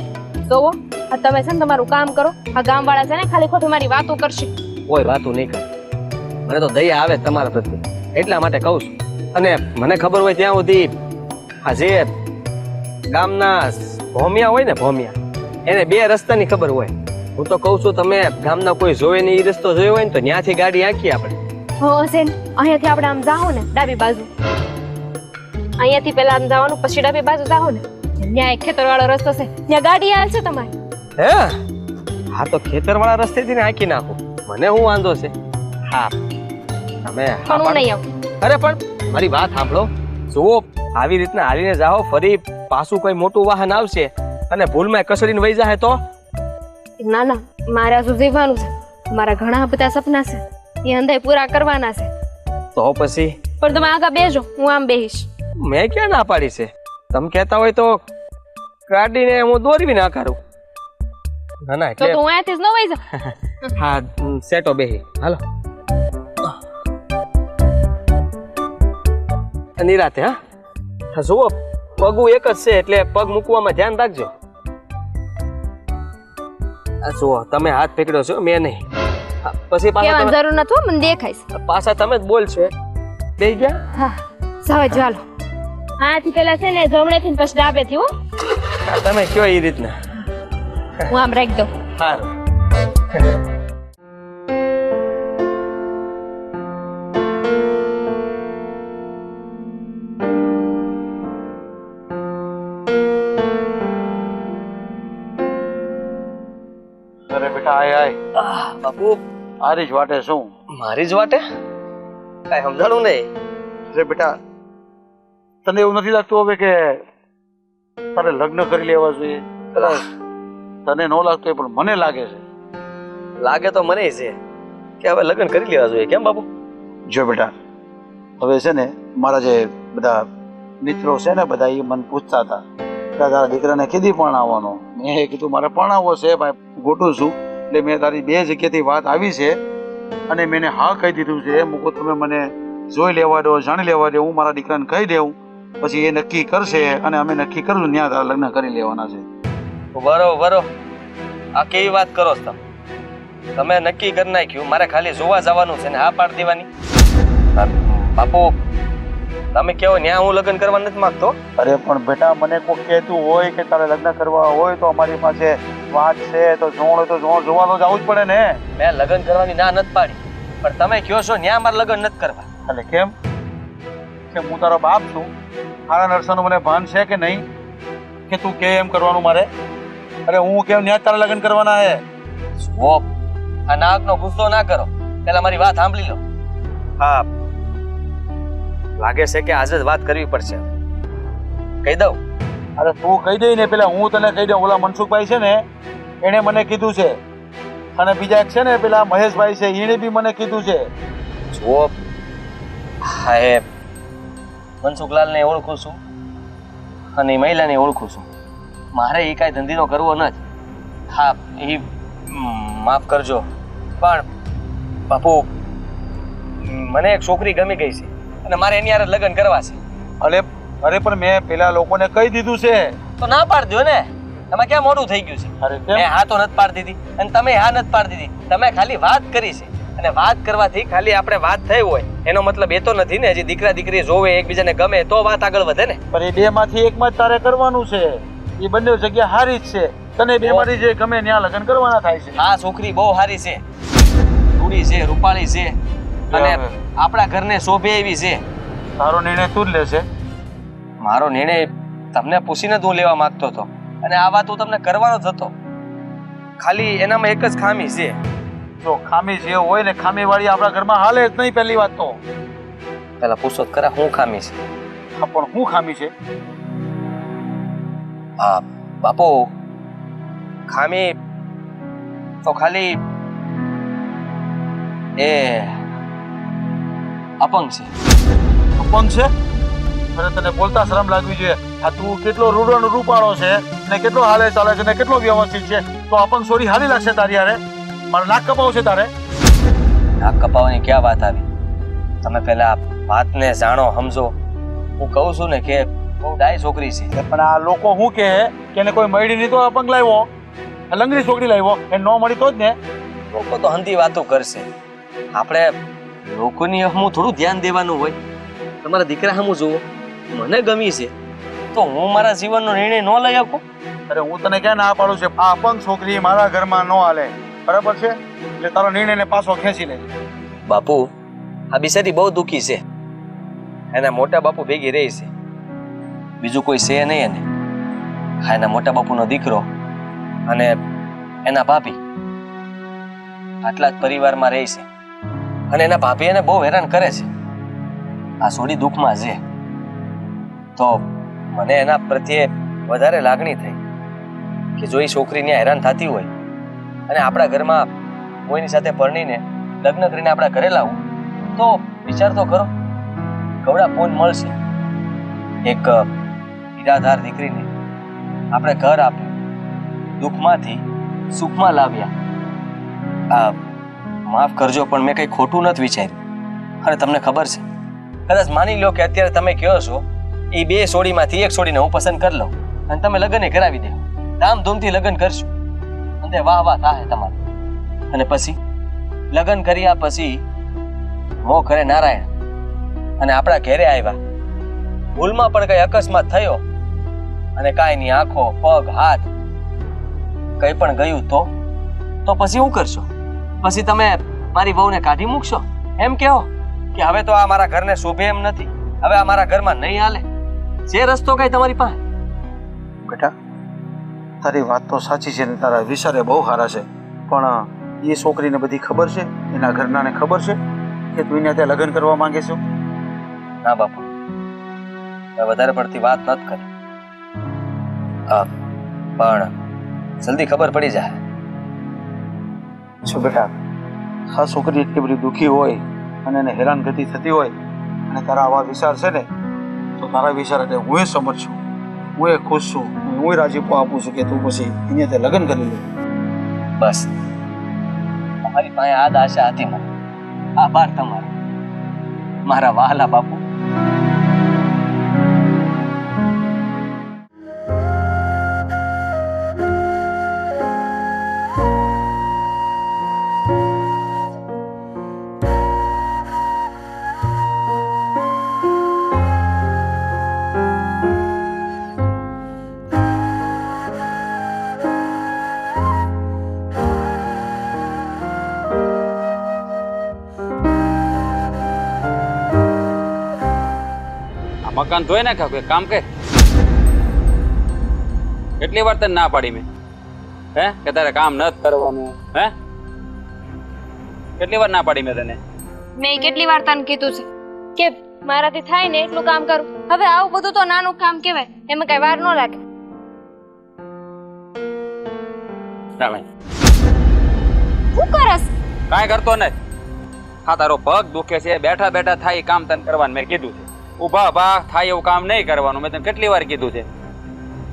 જોવો આ તમે છે ને તમારું કામ કરો. આ ગામ વાળા છે ને ખાલી ખોટી મારી વાતો કરશે. કોઈ વાતું નહીં કરે. મને તો દયા આવે તમારા પ્રત્યે એટલા માટે કહું છું. અને મને ખબર હોય ત્યાં સુધી આ જે ગામના ભોમિયા હોય ને ભોમિયા એને બે રસ્તાની ખબર હોય. હું તો કહું છું તમે ગામના કોઈ જોવે નહીં એ રસ્તો જોયો હોય ને તો ત્યાંથી ગાડી આંખી આપણે. હો સેન અહીંયાથી આપણે આમ જાઓ ને ડાબી બાજુ. અહીંયાથી પેલા આમ જવાનું પછી ડાબી બાજુ જાઓ ને ત્યાં એક ખેતરવાળો રસ્તો છે ત્યાં ગાડી આવશે તમારી. હે હા તો ખેતરવાળા રસ્તેથી ને આંકી નાખો. મને શું વાંધો છે? હા તમે પણ હું નહીં આવું. અરે પણ મારી વાત સાંભળો. જુઓ આવી રીતના હાલીને જાઓ ફરી પાછું કોઈ મોટું વાહન આવશે અને ભૂલમાં કસડીને વહી જાય તો? ના ના મારે હજુ જીવવાનું છે. મારા ઘણા બધા સપના છે એ અંધાઈ પૂરા કરવાના છે. તો પછી પણ તમે આગળ બેસો હું આમ બેહીશ. મેં ક્યાં ના પાડી છે? તમે કહેતા હોય તો ગાડીને હું દોરવી ના કરું. ના ના તો એટલે હું અહીંયાથી જ ન વહી જાઉં. હા સેટો બેહી હાલો નિરાતે. હા જુઓ પગું એક જ છે એટલે પગ મૂકવામાં ધ્યાન રાખજો. જુઓ તમે હાથ પકડ્યો છો મેં નહીં. પછી કહેવાની જરૂર નથી મને દેખાય છે. પાછા તમે જ બોલશો. બેહી ગયા? હા સાવ ચાલો. હાથી પેલા છે ને જમણેથી પછી ડાબેથી હો. તમે કયો એ રીતના. હું આમ રાખી દઉં. સારું. અરે બેટા આય બાપુ આરી જ વાટે શું? મારી જ વાટે કઈ સમજાણું નહીં. અરે બેટા તને એવું નથી લાગતું હવે કે તારે લગ્ન કરી લેવા જોઈએ? કદાચ તને ન લાગતું પણ મને લાગે છે. લાગે તો મને છે કે હવે લગ્ન કરી લેવા જોઈએ. કેમ બાપુ? જો બેટા હવે છે ને મારા જે બધા મિત્રો છે ને બધા એ મને પૂછતા હતા કે તારા દીકરાને કીધી પરણાવવાનો. મેં કીધું મારે પરણાવવો છે ભાઈ, ગોઠું છું. એટલે મેં તારી બે જગ્યાથી વાત આવી છે અને મેં હા કહી દીધું છે. મૂકો તમે મને જોઈ લેવા દો, જાણી લેવા દો, હું મારા દીકરાને કહી દઉં પછી એ નક્કી કરશે અને અમે નક્કી કરશું ત્યાં તારા લગ્ન કરી લેવાના છે. બરોબર. આ કેવી વાત કરો છો તમે? તમે નક્કી કરી નાખ્યું, મારે ખાલી જોવા જવાનું છે ને હા પાડી દેવાની? બાપુ તમે કેવો ન્યા હું લગ્ન કરવા નથી માંગતો. અરે પણ બેટા મને કોઈ કહેતું હોય કે તારે લગ્ન કરવા હોય તો અમારી પાસે વાત છે તો જોણ હોય તો જોણ જોવા તો જવું જ પડે ને. મેં લગ્ન કરવાની ના નથી પાડી પણ તમે કહો છો ન્યા મારે લગ્ન નથી કરવા. એટલે કેમ કે હું તારો બાપ છું? મારા નરસાનું મને ભાન છે કે નહીં કે તું કે એમ કરવાનું મારે? અરે હું કેમ ન્યા તારા લગ્ન કરવાના હે? જુઓ આ નાકનો ગુસ્સો ના કરો, પેલા મારી વાત સાંભળી લો. હા લાગે છે કે આજે જ વાત કરવી પડશે. કહી દઉં? અરે તું કહી દઈ ને પેલા હું તને કહી દઉં. ઓલા મનસુખભાઈ છે ને એણે મને કીધું છે અને બીજા એક છે ને પેલા મહેશભાઈ છે એણે બી મને કીધું છે. જુઓ હા એ મનસુખલાલને ઓળખું છું અને એ મહિલાને ઓળખું છું. મારે એ કાંઈ ધંધીનો કરવો નથી. હા એ માફ કરજો પણ બાપુ મને એક છોકરી ગમી ગઈ છે અને મારે એની હારે લગ્ન કરવા છે. અરે અરે પણ મેં પેલા લોકોને કહી દીધું છે. તો ના પાડજો ને, એમાં ક્યાં મોડું થઈ ગયું છે? અરે કેમ? મેં હા તો નથી પાડી દીધી અને તમે હા નથી પાડી દીધી. તમે ખાલી વાત કરી છે અને વાત કરવાથી ખાલી આપણે વાત થઈ હોય એનો મતલબ એ તો નથી ને. હજી દીકરા દીકરી જોવે, એકબીજાને ગમે તો વાત આગળ વધે ને. પણ એ બે માંથી એકમાં જ તારે કરવાનું છે. એ બંને જગ્યા હારી જ છે. તને બે માંથી જે ગમે ત્યાં લગ્ન કરવાના થાય છે. આ છોકરી બહુ સારી છે, રૂડી છે, રૂપાળી છે અને આપણા ઘરને શોભે એવી છે. તારો નિર્ણય તું જ લેશે. મારો નિર્ણય તમને પૂછીને જ હું લેવા માંગતો હતો અને આ વાત હું તમને કરવાનો જ હતો. ખાલી એનામાં એક જ ખામી છે. જો ખામી જે હોય ને ખામી વાળી આપણા ઘરમાં હાલે જ નહીં. પહેલી વાત તો પેલા પૂછો જ ખરા શું ખામી છે. હા પણ શું ખામી છે? હા બાપુ, ખામી તો ખાલી એ અપંગ છે. અપંગ છે? અરે તને બોલતા શરમ લાગવી જોઈએ. આ તું કેટલો રૂડો ને રૂપાળો છે ને કેટલો હાલે ચાલે છે ને કેટલો વ્યવસ્થિત છે. તો અપંગ છોડી હારી લાગશે તારી હારે? મારે નાક કપાવશે તારે? નાક કપાવવાની ક્યાં વાત આવી? તમે પેલા વાતને જાણો, સમજો. હું કહું છું ને કે બહુ ડાય છોકરી છે. પણ આ લોકો શું કહે કે એને કોઈ મળી નહીં તો અપંગ લાવ્યો, લંગડી છોકરી લાવ્યો, એ ન મળી તો જ ને. લોકો તો હંધી વાતો કરશે. આપણે લોકોની હમું થોડું ધ્યાન દેવાનું હોય. તમારા દીકરા હમું જુઓ, મને ગમી છે તો હું મારા જીવનનો નિર્ણય ન લઈ શકું? અરે હું તને ક્યાં ના પાડું છે? આ અપંગ છોકરી મારા ઘરમાં ન હાલે, બરાબર છે? એટલે તારો નિર્ણયને પાછો ખેંચી લે. બાપુ, આ બિચારી બહુ દુઃખી છે. એના મોટા બાપુ ભેગી રહી છે, બીજું કોઈ છે નહીં એને. હા, એના મોટા બાપુનો દીકરો અને એના ભાભી આટલા જ પરિવારમાં રહે છે અને એના ભાભી એને બહુ હેરાન કરે છે. આ છોડી દુઃખમાં છે તો મને એના પ્રત્યે વધારે લાગણી થઈ કે જો એ છોકરીને હેરાન થતી હોય અને આપણા ઘરમાં કોઈની સાથે પરણીને લગ્ન કરીને આપણા ઘરે લાવું તો વિચાર તો કરો, કવડા ફોન મળશે. એક ઈરાદાર દીકરીને આપણે ઘર આપ્યું, દુઃખમાંથી સુખમાં લાવ્યા. માફ કરજો પણ મેં કંઈ ખોટું નથી વિચાર્યું. અને તમને ખબર છે, કદાચ માની લો કે અત્યારે તમે કહો છો એ બે સોડીમાંથી એક સોડીને હું પસંદ કરી લઉં અને તમે લગ્ન કરાવી દો, ધામધૂમથી લગ્ન કરશું અને વાહ વાહ થાય તમારે. અને પછી લગ્ન કર્યા પછી મો ઘરે નારાયણ અને આપણા ઘેરે આવ્યા, ભૂલમાં પણ કઈ અકસ્માત થયો અને કાંઈ ની આંખો, પગ, હાથ કઈ પણ ગયું તો પછી શું કરશો? પછી તમે મારી વહુને કાઢી મૂકશો? એમ કહો કે હવે તો આ મારા ઘરને શોભે એમ નથી, હવે આ મારા ઘરમાં નહીં હાલે? જે રસ્તો કઈ તમારી પાસે? બેટા, તારી વાત તો સાચી છે ને તારા વિચારે બહુ સારા છે, પણ એ છોકરીને બધી ખબર છે? એના ઘરનાને ખબર છે કે તું એને ત્યાં લગ્ન કરવા માંગે છો? ના બાપુ, વધારે પડતી વાત નથી કરી. પણ જલ્દી ખબર પડી જાય. શું બેટા, આ છોકરી એટલી બધી દુઃખી હોય અને એને હેરાનગતિ થતી હોય અને તારા આવા વિચાર છે ને, તો તારા વિચાર એટલે હું એ સમજ છું, હું એ ખુશ છું, હું રાજીપો આપું છું કે તું પછી એને તે લગ્ન કરી લે. બસ તમારી પાસે આ જ આશા હતી મને. આભાર તમારો મારા વહાલા બાપુ. મકાન ધોઈ નાખ્યા, કોઈ કામ કર. કેટલી વાર તને ના પાડી મેં કે તારે કામ નથી કરવાનું? કેટલી વાર ના પાડી મેં તને? મેં કેટલી વાર તને કીધું છે કે મારાથી થાય ને એટલું કામ કરું. હવે આવું બધું તો નાનું કામ કહેવાય, એમાં કઈ વાર ન લાગે. શું કરસ? કાંઈ કરતો નથી. હા, તારો પગ દુખે છે, બેઠા બેઠા થાય કામ તને કરવાનું મેં કીધું છે. ઉભા ઉભા થાય એવું કામ નહીં કરવાનું, મેં તને કેટલી વાર કીધું છે.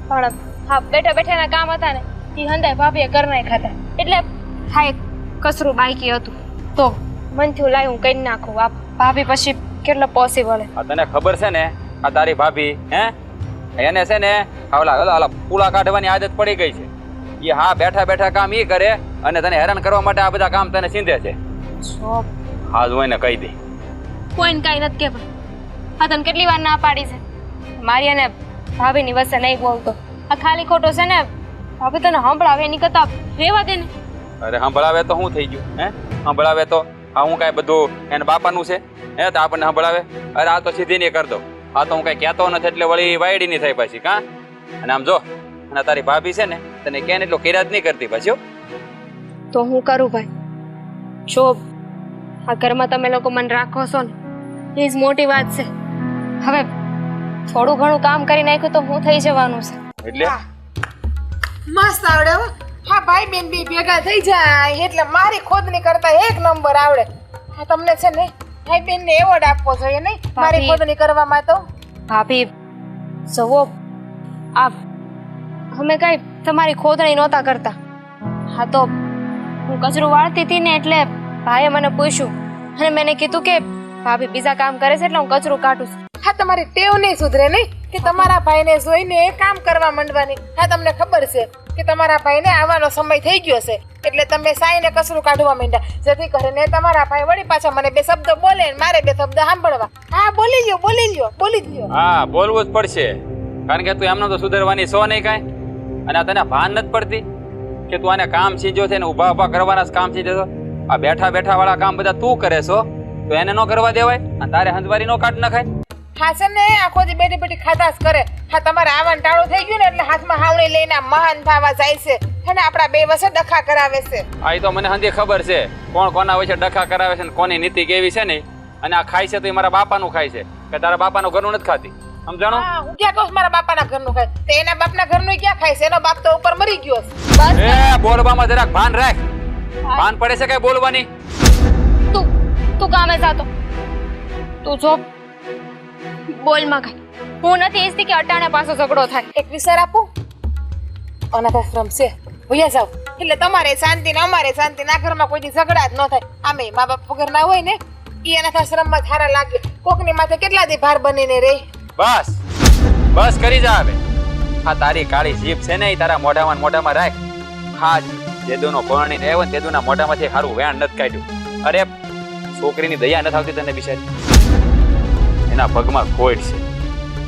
પણ હા, બેઠા બેઠાના કામ હતા ને એ હંધાય ભાભીએ કરી નાખ્યા હતા, એટલે હા એક કસરું બાકી હતું તો મન થયું લાય હું કરી નાખું આ ભાભી પછી કેટલો પોસિબલ આ તને ખબર છે ને આ તારી ભાભી હે એને છે ને ઓલા પૂળા કાઢવાની આદત પડી ગઈ છે એ હા બેઠા બેઠા કામ ઈ કરે અને તને હેરાન કરવા માટે આ બધા કામ તને ચીંધે છે હા જોઈ ને કહી દે કોઈને કાંઈ નથી કહેવા હા તને કેટલી વાર ના પાડી છે મારી અને ભાભીની વચ્ચે નહીં બોલતો આ ખાલી ખોટો છે ને ભાભી તને સંભળાવે એની કરતા રહેવા દે ને અરે સંભળાવે તો શું થઈ ગયું હે સંભળાવે તો આ હું કાંઈ બધું એને બાપાનું છે હે તો આપણને સંભળાવે અરે આ તો સીધી નહીં કરતો આ તો હું કાંઈ કહેતો નથી એટલે વળી વાયડી નહીં થાય પછી કાં અને આમ જો અને તારી ભાભી છે ને તને કે એટલો કર્યા જ નહીં કરતી પછી તો હું કરું ભાઈ જો આ ઘરમાં તમે લોકો મને રાખો છો ને એ જ મોટી વાત છે હવે થોડું ઘણું કામ કરી નાખ્યું તો હું થઈ જવાનું છે એટલે મસ્ત આવડે હો હા ભાઈ બેન બે ભેગા થઈ જાય એટલે મારી ખોદની કરતા એક નંબર આવડે હા તમને છે ને ભાઈ બેન ને એવોર્ડ આપવો જોઈએ નહીં મારી ખોદની કરવામાં તો ભાભી જુઓ આ અમે કઈ તમારી ખોદણી નહોતા કરતા હા તો હું કચરું વાળતી હતી ને એટલે ભાઈએ મને પૂછ્યું અને મેં કીધું કે ભાભી બીજા કામ કરે છે એટલે હું કચરું કાઢું છું હા તમારી ટેવ નહીં સુધરે નહીં કે તમારા ભાઈને જોઈને કામ કરવા માંડવાની હા તમને ખબર છે કે તમારા ભાઈને આવવાનો સમય થઈ ગયો છે એટલે તમે સાઈને કચરું કાઢવા માંડ્યા જેથી કરીને તમારા ભાઈ વળી પાછા મને બે શબ્દ બોલે ને મારે બે શબ્દ સાંભળવા હા બોલી જ લ્યો હા બોલવું જ પડશે કારણ કે તું એમને તો સુધરવાની છો નહીં કાંઈ અને આ તને ભાન નથી પડતી કે તું આને કામ સીજો છે ને ઊભા ઊભા કરવાના જ કામ સીધે છો આ બેઠા બેઠા વાળા કામ બધા તું કરે છો તો એને ન કરવા દેવાય અને તારે હંજવારી નો કાઢ નખાય હા છે ને આખો દી બેઠી બેઠી ખાધાસ કરે હા તમારે આવવાનું ટાળું થઈ ગયું ને એટલે હાથમાં હાવણી લઈને મહાન થવા જાય છે અને આપણા બે વચ્ચે ડખા કરાવે છે આ તો મને હંધી ખબર છે કોણ કોના વચ્ચે ડખા કરાવે છે ને કોની નીતિ કેવી છે ને અને આ ખાય છે તો એ મારા બાપાનું ખાય છે કે તારા બાપાનું ઘરનું નથી ખાતી સમજાણો હું ક્યાં કહું મારા બાપાના ઘરનું ખાય તો એના બાપના ઘરનું ક્યાં ખાય છે એનો બાપ તો ઉપર મરી ગયો છે એ બોલવામાં જરાક ભાન રાખ ભાન પડે છે કઈ બોલવાની તું કામે જાતો તું જો બોલ માં કઈ હું નથી ઈચ્છતી કે અટાણે પાછો ઝઘડો થાય એક વિચાર આપું અનાથ આશ્રમ છે ભૈયા જાવ એટલે તમારે શાંતિ ને અમારે શાંતિ ના ઘરમાં કોઈ ઝઘડા જ ન થાય આમે મા બાપ વગર ના હોય ને એ અનાથ આશ્રમમાં થારા લાગે કોકની માથે કેટલા દી ભાર બનીને રહે બસ બસ કરી જા હવે આ તારી કાળી જીભ છે ને એ તારા મોઢામાં રાખ હા જેદુનો પરણી રહ્યો ને તેદુના મોઢામાંથી સારું વેણ નથી કાઢ્યું અરે છોકરીની દયા નથી આવતી તને બિચારી એના પગમાં ખોટ છે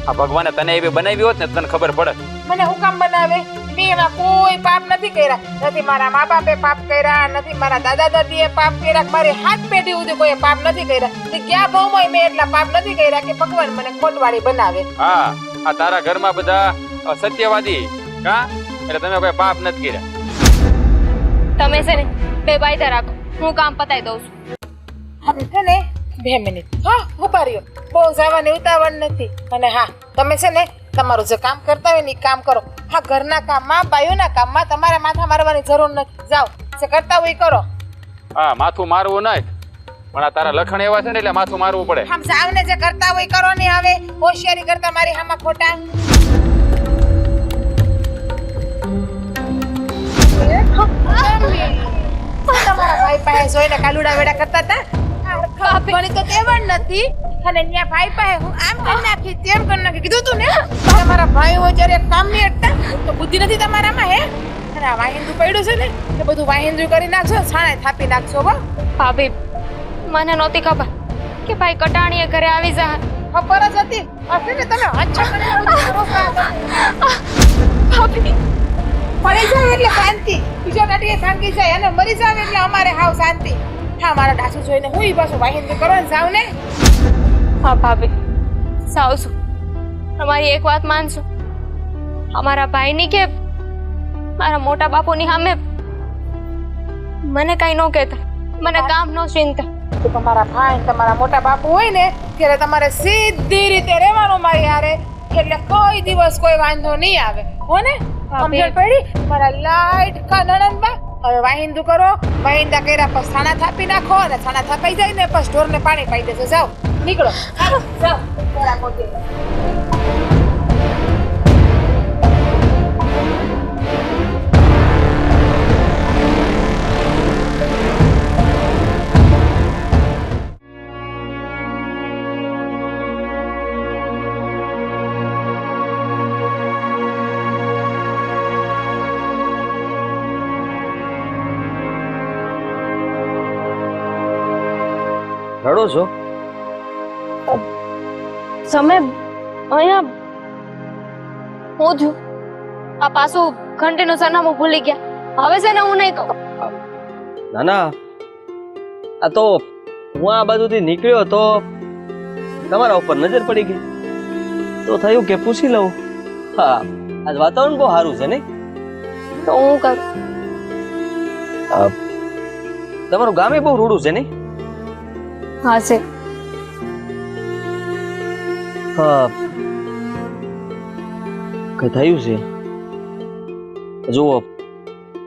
આ ભગવાને તને એવી બનાવી હોત ને તને ખબર પડે મને હું કામ બનાવે મેં એમાં કોઈ પાપ નથી કર્યા નથી મારા મા બાપે પાપ કર્યા નથી મારા દાદા દાદીએ પાપ કર્યા મારી હાથ પેઢી સુધી કોઈ પાપ નથી કર્યા તે ક્યાં ભાવમાં મેં એટલા પાપ નથી કર્યા કે ભગવાન મને ખોટવાળી બનાવે હા આ તારા ઘરમાં બધા સત્યવાદી કા એટલે તમે કોઈ પાપ નથી કર્યા તમે છે ને બે વાયદા રાખો હું કામ પતાઈ દઉં છું હવે છે ને 2 મિનિટ હા ઉભા રહ્યો બહુ જવાની ઉતાવળ નથી અને હા તમે છે ને તમારું જે કામ કરતા હોય ને એ કામ કરો હા ઘરના કામમાં બાયોના કામમાં તમારે માથા મારવાની જરૂર નથી જાઓ જે કરતા હોય એ કરો હા માથું મારવું નહીં પણ આ તારા લખણ એવા છે ને એટલે માથું મારવું પડે આમ જાવને જે કરતા હોય કરો ને હવે હોશિયારી કરતા મારી હામાં ખોટા તમારા ભાઈ પાસે જોઈને કાલુડા વેડા કરતા હતા ઘણી તો તેવડ નથી અને ત્યાં ભાઈ પાસે હું આમ કરી નાખી તેમ કરી નાખી કીધું તું ને તમારા ભાઈ હોય જ્યારે કામ નહીં અટતા તો બુદ્ધિ નથી તમારામાં હે અને આ વાહિંદુ પડ્યું છે ને એ બધું વાહિંદુ કરી નાખશો છાણે થાપી નાખશો હો ભાભી મને નહોતી ખબર કે ભાઈ કટાણીએ ઘરે આવી જા ખબર જ હતી હશે ને તમે અચ્છા કરીને બધું ભાભી પડી જાય એટલે શાંતિ બીજો કાઢીએ ભાંગી જાય અને મરી જાવ એટલે અમારે હાવ શાંતિ હા મારા ડાસુ જોઈને હું ઈ પાછું વાહિંદુ કરો ને જાવ ને હા ભાભી સાવશું તમારી એક વાત માનશો અમારા ભાઈની કે મારા મોટા બાપુની સામે મને કઈ ન કહેતા મને કામ નો ચિંતા તો તમારા ભાઈ તમારા મોટા બાપુ હોય ને ત્યારે તમારે સીધી રીતે રહેવાનું મારી હારે એટલે કોઈ દિવસ કોઈ વાંધો નહીં આવે હો ને સમજણ પડી મારા લાઈટ કા નણંદબા હવે વાહિંદુ કરો વાહિંદા કર્યા પછી છાણા થાપી નાખો અને છાણા થાપાઈ જાય ને પછી ઢોરને પાણી પાઈ દેજો જાઓ નીકળો જાઓ જરા પોતે રડો છો? તમે અહીંયા હું થયું? આ પાછું ઘંટીનું સરનામું ભૂલી ગયા. હવે છે ને હું નહીં કહું. ના ના, આ તો હું આ બાજુથી નીકળ્યો તો તમારા ઉપર નજર પડી ગઈ તો થયું કે પૂછી લઉં. હા, આજ વાતાવરણ બહુ સારું છે નહીં? તો હું કરું. તમારું ગામે બહુ રૂડું છે નહીં? હા છે. હા, કઈ થયું છે? જુઓ,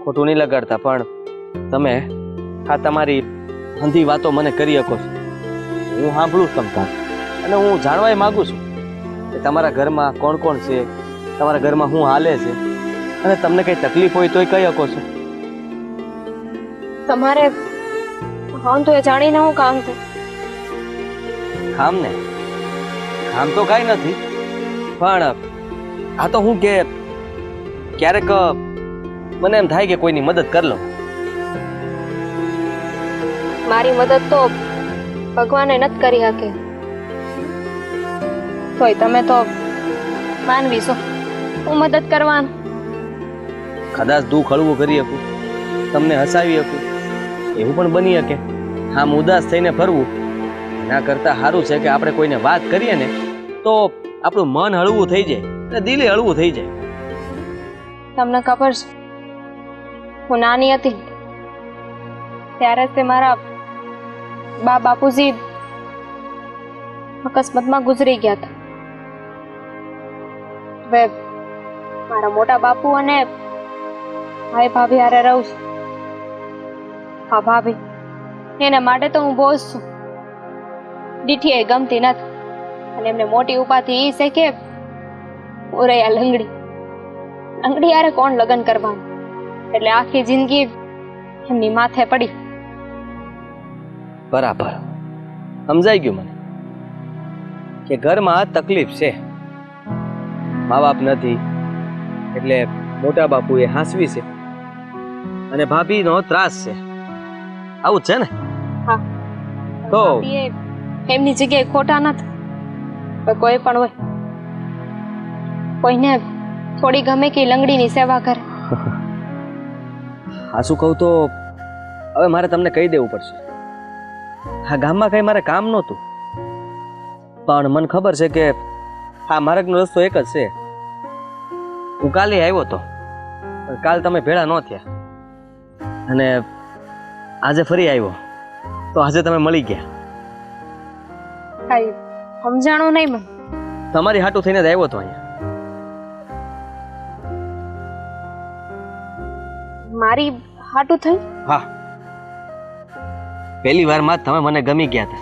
ખોટું નહીં લગાડતા, પણ તમે આ તમારી હંધી વાતો મને કરી શકો છો. હું સાંભળું છું તમતા, અને હું જાણવા માંગુ છું કે તમારા ઘરમાં કોણ કોણ છે, તમારા ઘરમાં શું હાલે છે, અને તમને કઈ તકલીફ હોય તોય કહી શકો છો. તમારે હા તો એ જાણીને હું કામ છે? કામ ને કામ તો કાંઈ નથી, પણ આ તો હું કે ક્યારેક મને એમ થાય કે કોઈની મદદ કરી લઉં. મારી મદદ તો ભગવાને નથી કરી શકે, તોય તમે તો માનવી છો, હું મદદ કરવાનું. કદાચ દુઃખ હળવું કરી શકું, તમને હસાવી શકું, એવું પણ બની શકે. આમ ઉદાસ થઈને ફરવું એના કરતાં સારું છે કે આપણે કોઈને વાત કરીએ ને તો આપણું મન હળવું થઈ જાય અને દિલે હળવું થઈ જાય. તમને ખબર છે, હું નાની હતી ત્યારે તે મારા બાપુજી અકસ્માતમાં ગુજરી ગયા હતા. હવે મારા મોટા બાપુ અને ભાઈ ભાભી હારે રહું છું. હા ભાભી, એના માટે તો હું બોઝ છું. દીઠી એ ગમતી નથી, અને એમને મોટી ઉપાધિ એ છે કે ઓરૈયા લંગડી. લંગડી યારે કોણ લગ્ન કરવાનું, એટલે આખી જિંદગી એમની માથે પડી. બરાબર, સમજાઈ ગયું મને કે ઘરમાં તકલીફ છે, મા બાપ નથી એટલે મોટા બાપુ એ હાંસવી છે અને ભાભીનો ત્રાસ છે. આવું છે ને? હા, તો એમની જગ્યાએ ખોટા નથી. કોઈ પણ હોય, કોઈને થોડી ગમે કે લંગડીની સેવા કરે. આ શું કહું તો હવે મારે તમને કહી દેવું પડશે. આ ગામમાં કઈ મારે કામ નહોતું, પણ મને ખબર છે કે આ માર્ગનો રસ્તો એક જ છે. હું કાલે આવ્યો હતો, પણ કાલ તમે ભેળા ન થયા, અને આજે ફરી આવ્યો તો આજે તમે મળી ગયા. કઈ સમજાણું નહીં મને. તમારી હાટું થઈને જ આવ્યો હતો અહીંયા. મારી હાટું થઈ? હા, પહેલી વારમાં જ તમે મને ગમી ગયા હતા.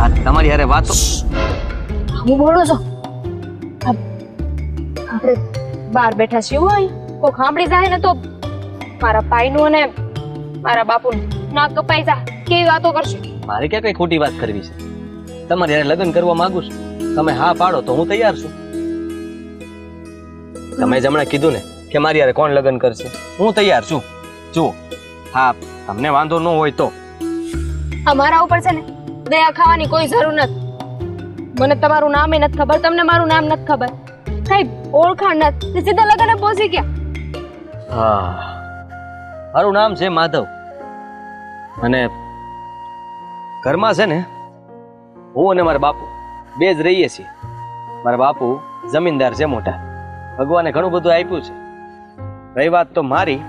આ તમારી હારે વાતો હું બોલું છું. આપણે બહાર બેઠા છીએ હોય, કોઈ સાંભળી જાય ને તો મારા ભાઈનું અને મારા બાપુનું નાક કપાઈ જાય. કેવી વાતો કરશું? મારે ક્યાં કઈ ખોટી વાત કરવી છે? તમારી હારે લગ્ન કરવા માંગુ છું, તમે હા પાડો તો હું તૈયાર છું. તમે જ હમણાં કીધું ને કે મારી હારે કોણ લગ્ન કરશે, હું તૈયાર છું. જુઓ, હા તમને વાંધો ન હોય તો અમારા ઉપર છે ને દયા ખાવાની કોઈ જરૂર નથી. મને તમારું નામ એ નથી ખબર, તમને મારું નામ નથી ખબર, કઈ ઓળખાણ નથી, સીધા લગને પહોંચી ગયા. હા, મારું નામ છે માધવ, અને ઘરમાં છે ને હું અને મારા બાપુ બે જ રહીએ છીએ. મારા બાપુ જમીનદાર છે મોટા, ભગવાને ઘણું બધું આપ્યું છે. રહી વાત તો મારી,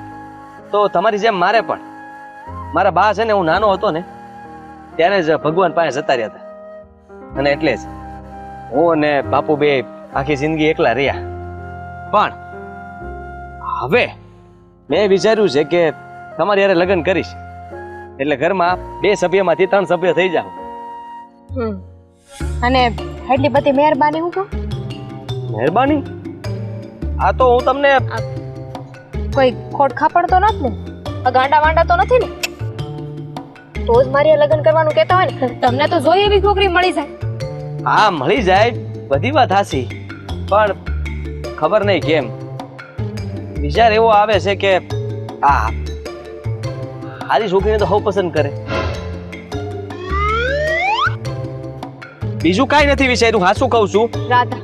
તો તમારી જેમ મારે પણ મારા બા છે ને, હું નાનો હતો ને ત્યારે જ ભગવાન પાસે જતા રહ્યા હતા, અને એટલે જ હું અને બાપુ બે આખી જિંદગી એકલા રહ્યા. પણ હવે મેં વિચાર્યું છે કે તમારી હારે લગ્ન કરીશ એટલે ઘરમાં 2 સભ્યમાંથી 3 સભ્ય થઈ જાવ. અને એટલી બધી મહેરબાની હું કહું? મહેરબાની? આ તો હું તમને કોઈ ખોટ ખાપડ તો નથી ને? આ ગાંડા વાંડા તો નથી ને? તો જ મારી લગ્ન કરવાનું કહેતા હોય ને. તમને તો જોઈ એવી છોકરી મળી જાય. હા, મળી જાય, બધી વાત હાસી, પણ ખબર નહીં કેમ વિચાર એવો આવે છે કે સારી છોકરીને તો હવ પસંદ કરે. બીજું કાંઈ નથી વિચાર્યું. હા શું કહું છું? રાધા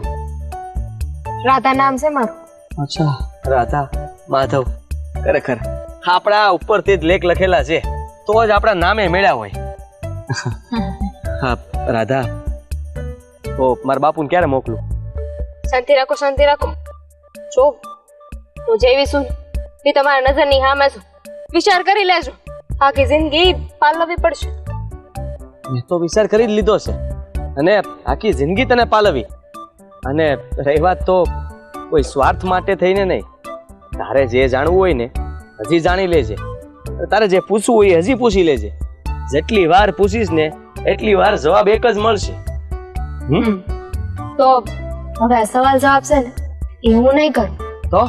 રાધા નામ છે મારું. અચ્છા, રાધા માધવ. ખરેખર આપણા ઉપરથી જ લેખ લખેલા છે તો જ આપણા નામે મેળ્યા હોય. હા રાધા, તો મારા બાપુને ક્યારે મોકલું? શાંતિ રાખો, શાંતિ રાખો. જો હું જેવી છું એ તમારા નજરની સામે છું. વિચાર કરી લેજો. આખી જિંદગી પાલવી પડશે. મેં તો વિચાર કરી જ લીધો છે અને આખી જિંદગી તને પાલવી. અને રહી વાત તો કોઈ સ્વાર્થ માટે થઈને નહીં. તારે જે જાણવું હોય ને હજી જાણી લેજે. તારે જે પૂછવું હોય હજી પૂછી લેજે. જેટલી વાર પૂછીશ ને એટલી વાર જવાબ એક જ મળશે. તો હવે આ સવાલ જવાબ છે ને એ હું નહીં કરું. તો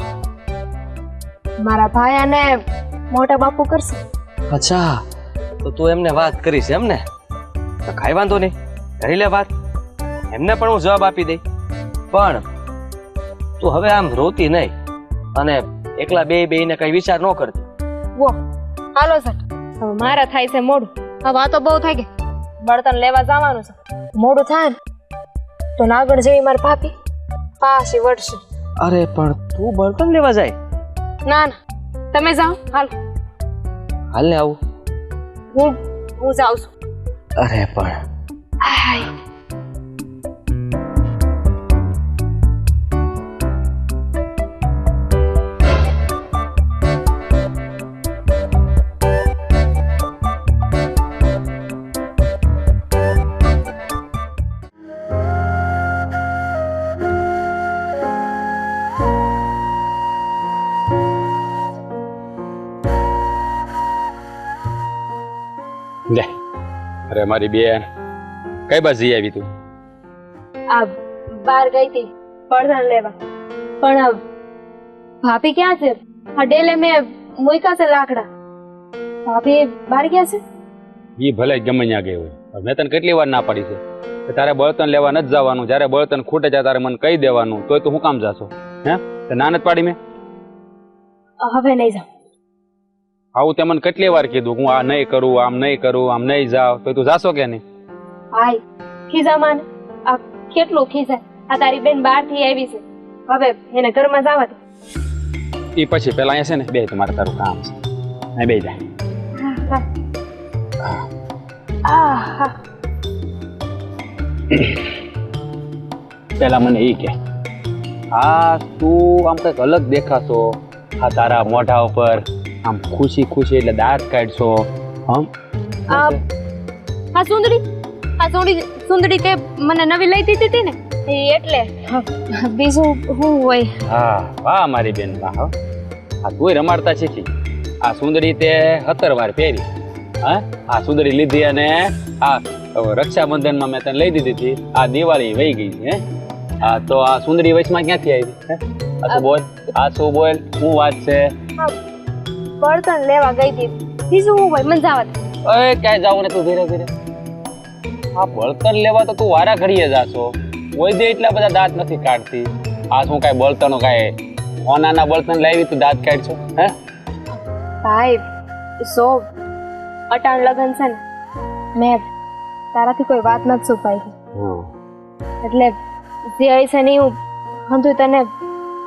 મારા ભાઈ અને મોટા બાપુ કરશે. અચ્છા, તો તું એમને વાત કરીશ એમ ને? તો કાંઈ વાંધો નહીં, કરી લે વાત. એમને પણ હું જવાબ આપી દઈ. પણ તું હવે આમ રોતી નહીં અને એકલા બેને કઈ વિચાર ન કરતી. વો હાલો સર, હવે મારા થાય છે મોડું. હવે આ તો બહુ થઈ ગઈ. બળતણ લેવા જવાનું છે. મોડું થાય ને તો નાગણ જેવી મારી ભાભી પાછી વળશે. અરે પણ તું બળતણ લેવા જાય? ના ના, તમે જાઓ. હાલ હાલ ને આવું. હું જાઉં છું. અરે પણ આય લે, અરે મારી બેન કઈ બાજુ જઈ આવી તું? આ બહાર ગઈ હતી બળતણ લેવા. પણ ભાભી ક્યાં છે? આ ડેલે મેં મૂક્યા છે લાકડા. ભાભી બહાર ગયા છે? ઈ ભલે ગમે ત્યાં ગઈ હોય. મેં તને કેટલી વાર ના પાડી છે કે તારે બળતણ લેવા નથી જવાનું. જ્યારે બળતણ ખૂટે છે તારે મને કહી દેવાનું. તોય તું શું કામ જાશો? હે, ના નથી પાડી મેં? હવે નહીં જાઉં. આવું તે મને કેટલી વાર કીધું હું આ નહીં કરું, આમ નહીં કરું, આમ નહીં જાવ, તો તું જાશો કે નહીં? હાય ખીજા માને. આ કેટલું ખીજાય. આ તારી બેન બહારથી આવી છે, હવે એને ઘરમાં જવા દે. એ પછી પેલા અહીંયા છે ને બે તમારે તારું કામ છે. અહીં બે જાય. પેલા મને એ કે આ તું આમ કંઈક અલગ દેખાશો. આ તારા મોઢા ઉપર આમ ખુશી ખુશી એટલે દાંત કાઢશો. આ સુંદરી તે મને નવી લઈ દીધી હતી ને એટલે. બીજું શું હોય? હા વાહ મારી બેન વાહ. આ તું રમાડતા શીખી. આ સુંદરી તે 17 વાર પહેરી. હા, આ સુંદરી લીધી અને આ રક્ષાબંધનમાં મેં તને લઈ દીધી હતી. આ દિવાળી વહી ગઈ છે. હા, તો આ સુંદરી વચમાં ક્યાંથી આવી? આ શું બોલ, આ શું બોલ, શું વાત છે? બળતણ લેવા ગઈ હતી. બીજું શું હોય? મને જવા દે. અરે ક્યાંય જાવ ને તું ધીરે ધીરે. આ બળતણ લેવા તો તું વારા ઘડીએ જાશો. કોઈ દે એટલા બધા દાંત નથી કાઢતી. આ શું કાંઈ બળતણો કાંઈ ઓનાના બળતણ લાવી તું દાંત કાઢશો? હે ભાઈ સો અટાણ લગન છે ને મેં તારાથી કોઈ વાત નથી છુપાઈ. એટલે જે હશે ને હું હંધુ તને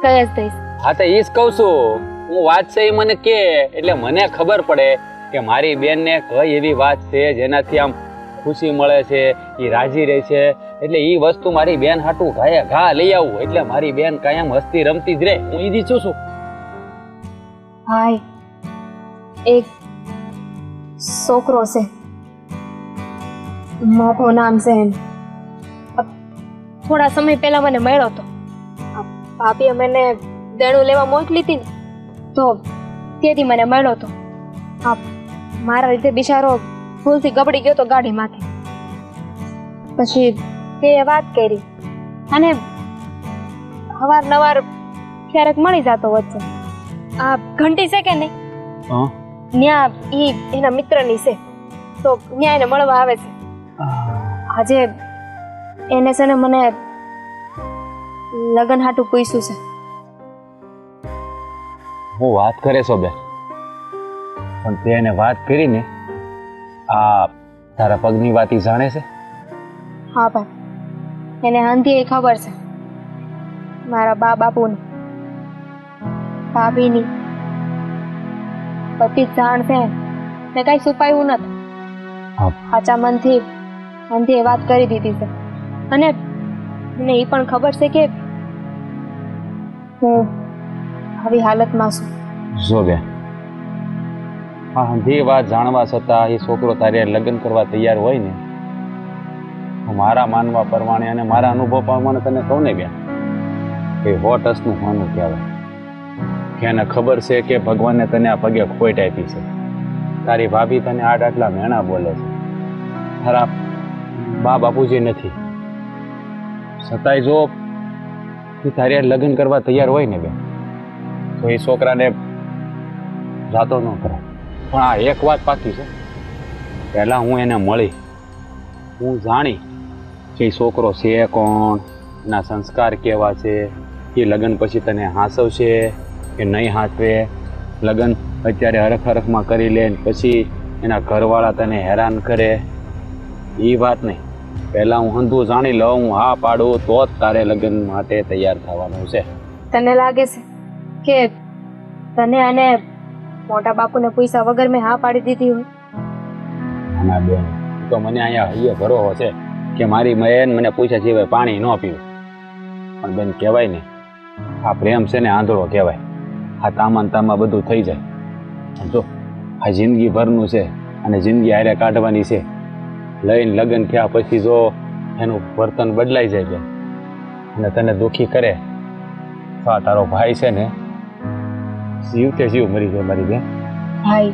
કહી જ દઈશ. હા તો એ જ કહું છું હું. વાત છે એ મને કે એટલે મને ખબર પડે કે મારી બેનને કઈ એવી વાત છે જેનાથી આમ ખુશી મળે છે, એ રાજી રહે છે. એટલે એ વસ્તુ મારી બેન હાટું ઘાએ ઘા લઈ આવું એટલે મારી બેન કાયમ હસતી રમતી જ રહે. હું ઈ ઈચ્છું છું. ભાઈ એક છોકરો છે, મોટું નામ છે એનું. થોડા સમય પહેલા મને મળ્યો હતો. ભાભીએ મને દેણું લેવા મોકલી હતી ને તો તેથી મને મળ્યો હતો. હા, મારા રીતે બિચારો ભૂલથી ગબડી ગયો તો ગાડીમાંથી. પછી તે વાત કરી અને અવારનવાર ક્યારેક મળી જતો વચ્ચે. આ ઘંટી છે કે નહીં, ત્યાં એના મિત્રની છે તો ત્યાં એને મળવા આવે છે. આજે એને છે ને મને લગન હાટું પૂછ્યું છે. હું વાત કરે છો બેન, પણ તે એને વાત કરીને આ તારા પગની વાત ઈ જાણે છે? હા ભાઈ, એને આંધી ખબર છે મારા બા બાપુની ભાભીની બધી જ જાણ છે ને કઈ છુપાયું નથી. સાચા મનથી આંધીએ વાત કરી દીધી છે અને મને એ પણ ખબર છે કે હું આવી હાલતમાં છું. જો બેન, આ હંધી વાત જાણવા છતાં એ છોકરો તારે લગ્ન કરવા તૈયાર હોય ને, હું મારા માનવા પ્રમાણે અને મારા અનુભવ પ્રમાણે તને કહું ને બેન, એ 100% માનું કહેવાય કે એને ખબર છે કે ભગવાને તને આ પગે ખોટ આપી છે. તારી ભાભી તને આટલા મેણા બોલે છે, તારા બા બાપુજી નથી, છતાંય જો તું તારે લગ્ન કરવા તૈયાર હોય ને બેન, તો એ છોકરાને જાતો ન કરે. પણ આ એક વાત પાકી છે, પહેલાં હું એને મળી, હું જાણી કે એ છોકરો છે કોણ, એના સંસ્કાર કેવા છે, એ લગ્ન પછી તને હાંસવશે કે નહીં હાંસવે, લગ્ન અત્યારે હરખ હરખમાં કરી લે પછી એના ઘરવાળા તને હેરાન કરે, એ વાત નહીં. પહેલાં હું હંધું જાણી લઉં, હું હા પાડું તો જ તારે લગ્ન માટે તૈયાર થવાનું છે. તને લાગે છે કે તને અને મોટા બાપુને પૈસા વગર મેં હા પાડી દીધી હોય? ના બેન, તો મને અહીંયા હૈયે ભરોસો છે કે મારી બહેન મને પૂછ્યા સિવાય પાણી ન પીવું. પણ બેન કહેવાય ને, આ પ્રેમ છે ને આંધળો કહેવાય. આ તામાં બધું થઈ જાય. જો આ જિંદગી ભરનું છે અને જિંદગી હારે કાઢવાની છે. લઈને લગ્ન થયા પછી જો એનું વર્તન બદલાઈ જાય બેન અને તને દુઃખી કરે તો આ તારો ભાઈ છે ને જીવતે જીવ મરી જાય મારી બેન. ભાઈ,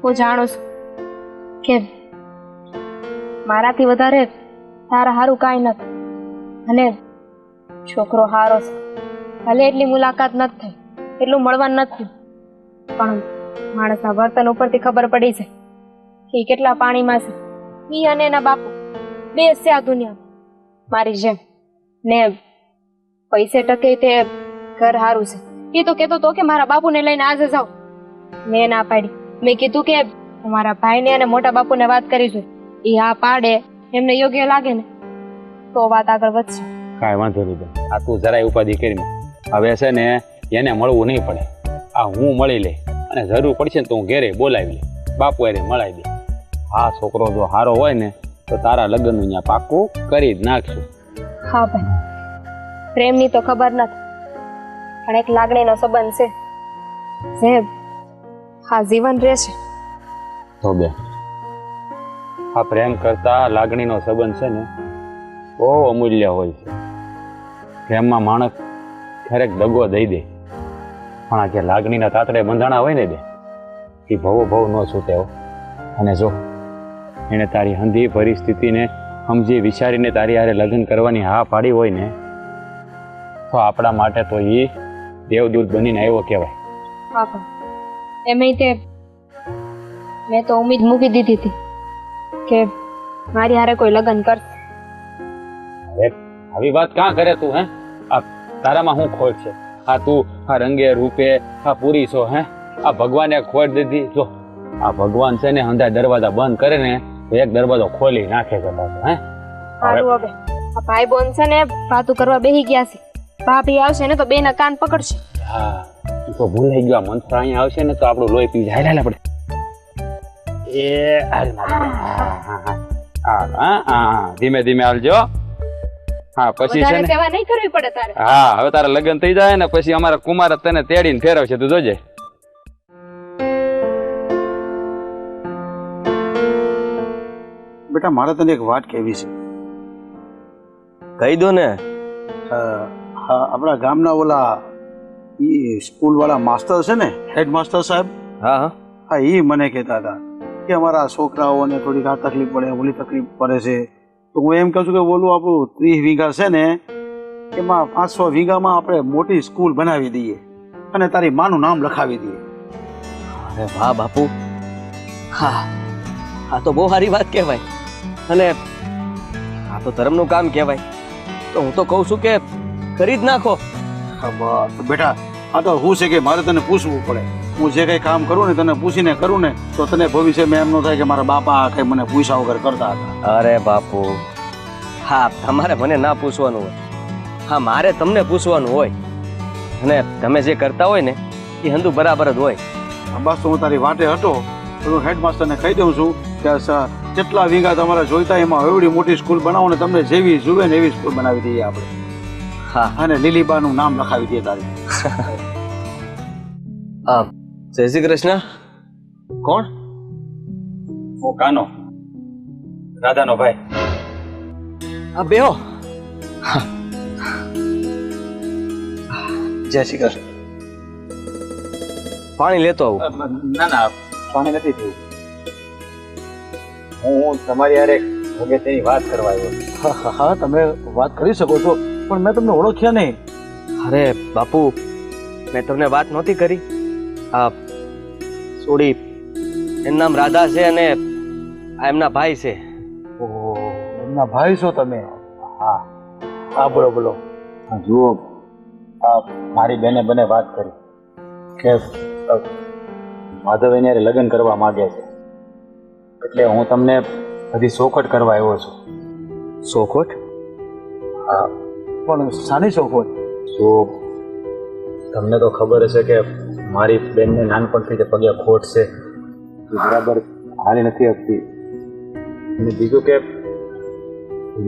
હું જાણું છું કે મારાથી વધારે તારા હારું કાંઈ નથી અને છોકરો હારો છે. ભલે એટલી મુલાકાત નથી થઈ, એટલું મળવાનું નથી, પણ માણસના વર્તન ઉપરથી ખબર પડી છે કે ઈ કેટલા પાણીમાં છે. ઈ અને એના બાપુ બે છે આ દુનિયામાં મારી જેમ. ને પૈસે ટકે તે ઘર હારું છે. એ તો કહેતો હતો કે મારા બાપુને લઈને આજે જાઓ. મેં ના પાડી. મેં કીધું કે મારા ભાઈને અને મોટા બાપુને વાત કરીશું. એ હા પાડે, એમને યોગ્ય લાગે ને તો વાત આગળ વધશે. કાંઈ વાંધો નહીં બેન, આ તું જરાય ઉપાધિ કરી. હવે છે ને એને મળવું નહીં પડે, આ હું મળી લે અને જરૂર પડશે ને તો હું ઘેરે બોલાવી લે, બાપુ એને મળાવી દે. આ છોકરો જો સારો હોય ને તો તારા લગ્નનું અહીંયા પાક્કું કરી જ નાખશું. હા ભાઈ, પ્રેમની તો ખબર નથી, પણ એક લાગણીનો સંબંધ છે જે હા જીવન રહેશે. તો બેન, આ પ્રેમ કરતા લાગણીનો સંબંધ છે ને બહુ અમૂલ્ય હોય છે. પ્રેમમાં માણસ ક્યારેક દગો દઈ દે, પણ આ જે લાગણીના તાતડે બંધાણા હોય ને બે, એ ભવ ન છૂટે હો. અને જો એણે તારી હંધી પરિસ્થિતિને સમજી વિચારીને તારી હારે લગ્ન કરવાની હા પાડી હોય ને તો આપણા માટે તો એ દેવદૂત બનીને આવ્યો કહેવાય. હા પણ એમાંય તે મેં તો ઉમ્મીદ મૂકી દીધી હતી કે મારી હારે કોઈ લગ્ન કરશે. અરે આવી વાત કાં કરે તું? હે, આ તારામાં શું ખોટ છે? આ તું આ રંગે રૂપે આ પૂરી છો? હે, આ ભગવાને ખોટ દીધી. જો આ ભગવાન છે ને અંધા દરવાજા બંધ કરે ને તો એક દરવાજો ખોલી નાખે છે. હે સારું, હવે આ ભાઈ બોન છે ને વાતું કરવા બેસી ગયા છે. ભાભી આવશે ને તો બેના કાન પકડશે. હા, તો ભૂલાઈ ગયો. મંત્ર અહીંયા આવશે ને તો આપણું લોહી પી જાય. હાલ આપણે એ ધીમે ધીમે હાલજો. હા, પછી છે ને સેવા નહીં કરવી પડે તારે. હા, હવે તારા લગ્ન થઈ જાય ને પછી અમારા કુમાર તને તેડીને ફેરવશે, તું જોજે. બેટા, મારે તને એક વાત કહેવી છે. કહી દો ને. હા, આપણા ગામના ઓલા સ્કૂલ વાળા માસ્ટર છે ને, હેડ માસ્ટર સાહેબ. હા હા હા, એ મને કહેતા હતા કે અમારા છોકરાઓને થોડીક આ તકલીફ પડે, ઓલી તકલીફ પડે છે. તો હું એમ કહું છું કે બોલું આપણું 30 વીઘા છે ને, એમાં 500 વીઘામાં આપણે મોટી સ્કૂલ બનાવી દઈએ અને તારી માનું નામ લખાવી દઈએ. અરે વાહ બાપુ, હા, આ તો બહુ સારી વાત કહેવાય અને આ તો ધર્મનું કામ કહેવાય. તો હું તો કહું છું કે કરી જ નાખો. હા બેટા, આ તો શું છે કે મારે તને પૂછવું પડે. હું જે કંઈ કામ કરું ને તને પૂછીને કરું ને તો તને ભવિષ્યમાં એમ ન થાય કે મારા બાપા કંઈ મને પૂછ્યા વગર કરતા હતા. અરે બાપુ, હા તમારે મને ના પૂછવાનું હોય, હા મારે તમને પૂછવાનું હોય, અને તમે જે કરતા હોય ને એ હંધુ બરાબર જ હોય. બસ હું તારી વાટે હતો તો હું હેડમાસ્ટરને કહી દઉં છું કે જેટલા વીઘા તમારે જોઈતા એમાં એવડી મોટી સ્કૂલ બનાવો ને તમને જેવી જુએ ને એવી સ્કૂલ બનાવી દઈએ આપણે. હા અને લીલીબાનું નામ લખાવી દઈએ તારી. જય શ્રી કૃષ્ણ. કોણ? હું કાનો, રાધાનો ભાઈ. હા બેહો. જય શ્રી કૃષ્ણ. પાણી લેતો આવું. ના ના, પાણી નથી થયું. હું તમારી યારે અગત્યની વાત કરવા આવ્યો. હા તમે વાત કરી શકો છો, પણ મેં તમને ઓળખ્યા નહીં. અરે બાપુ, મેં તમને વાત નહોતી કરી. આ સોડી એનું નામ રાધા છે અને આ એમના ભાઈ છે. ઓહો, એમના ભાઈ છો તમે? હા હા, બોલો બોલો. જુઓ, મારી બેને બને વાત કરી કે માધવ એને લગ્ન કરવા માંગે છે, એટલે હું તમને બધી ચોખવટ કરવા આવ્યો છું. ચોખવટ? હા. પણ સાની ચોખવટ? જો તમને તો ખબર હશે કે મારી બેનને નાનપણથી જે પગે ખોટ છે, એ બરાબર હાલી નથી શકતી. અને બીજું કે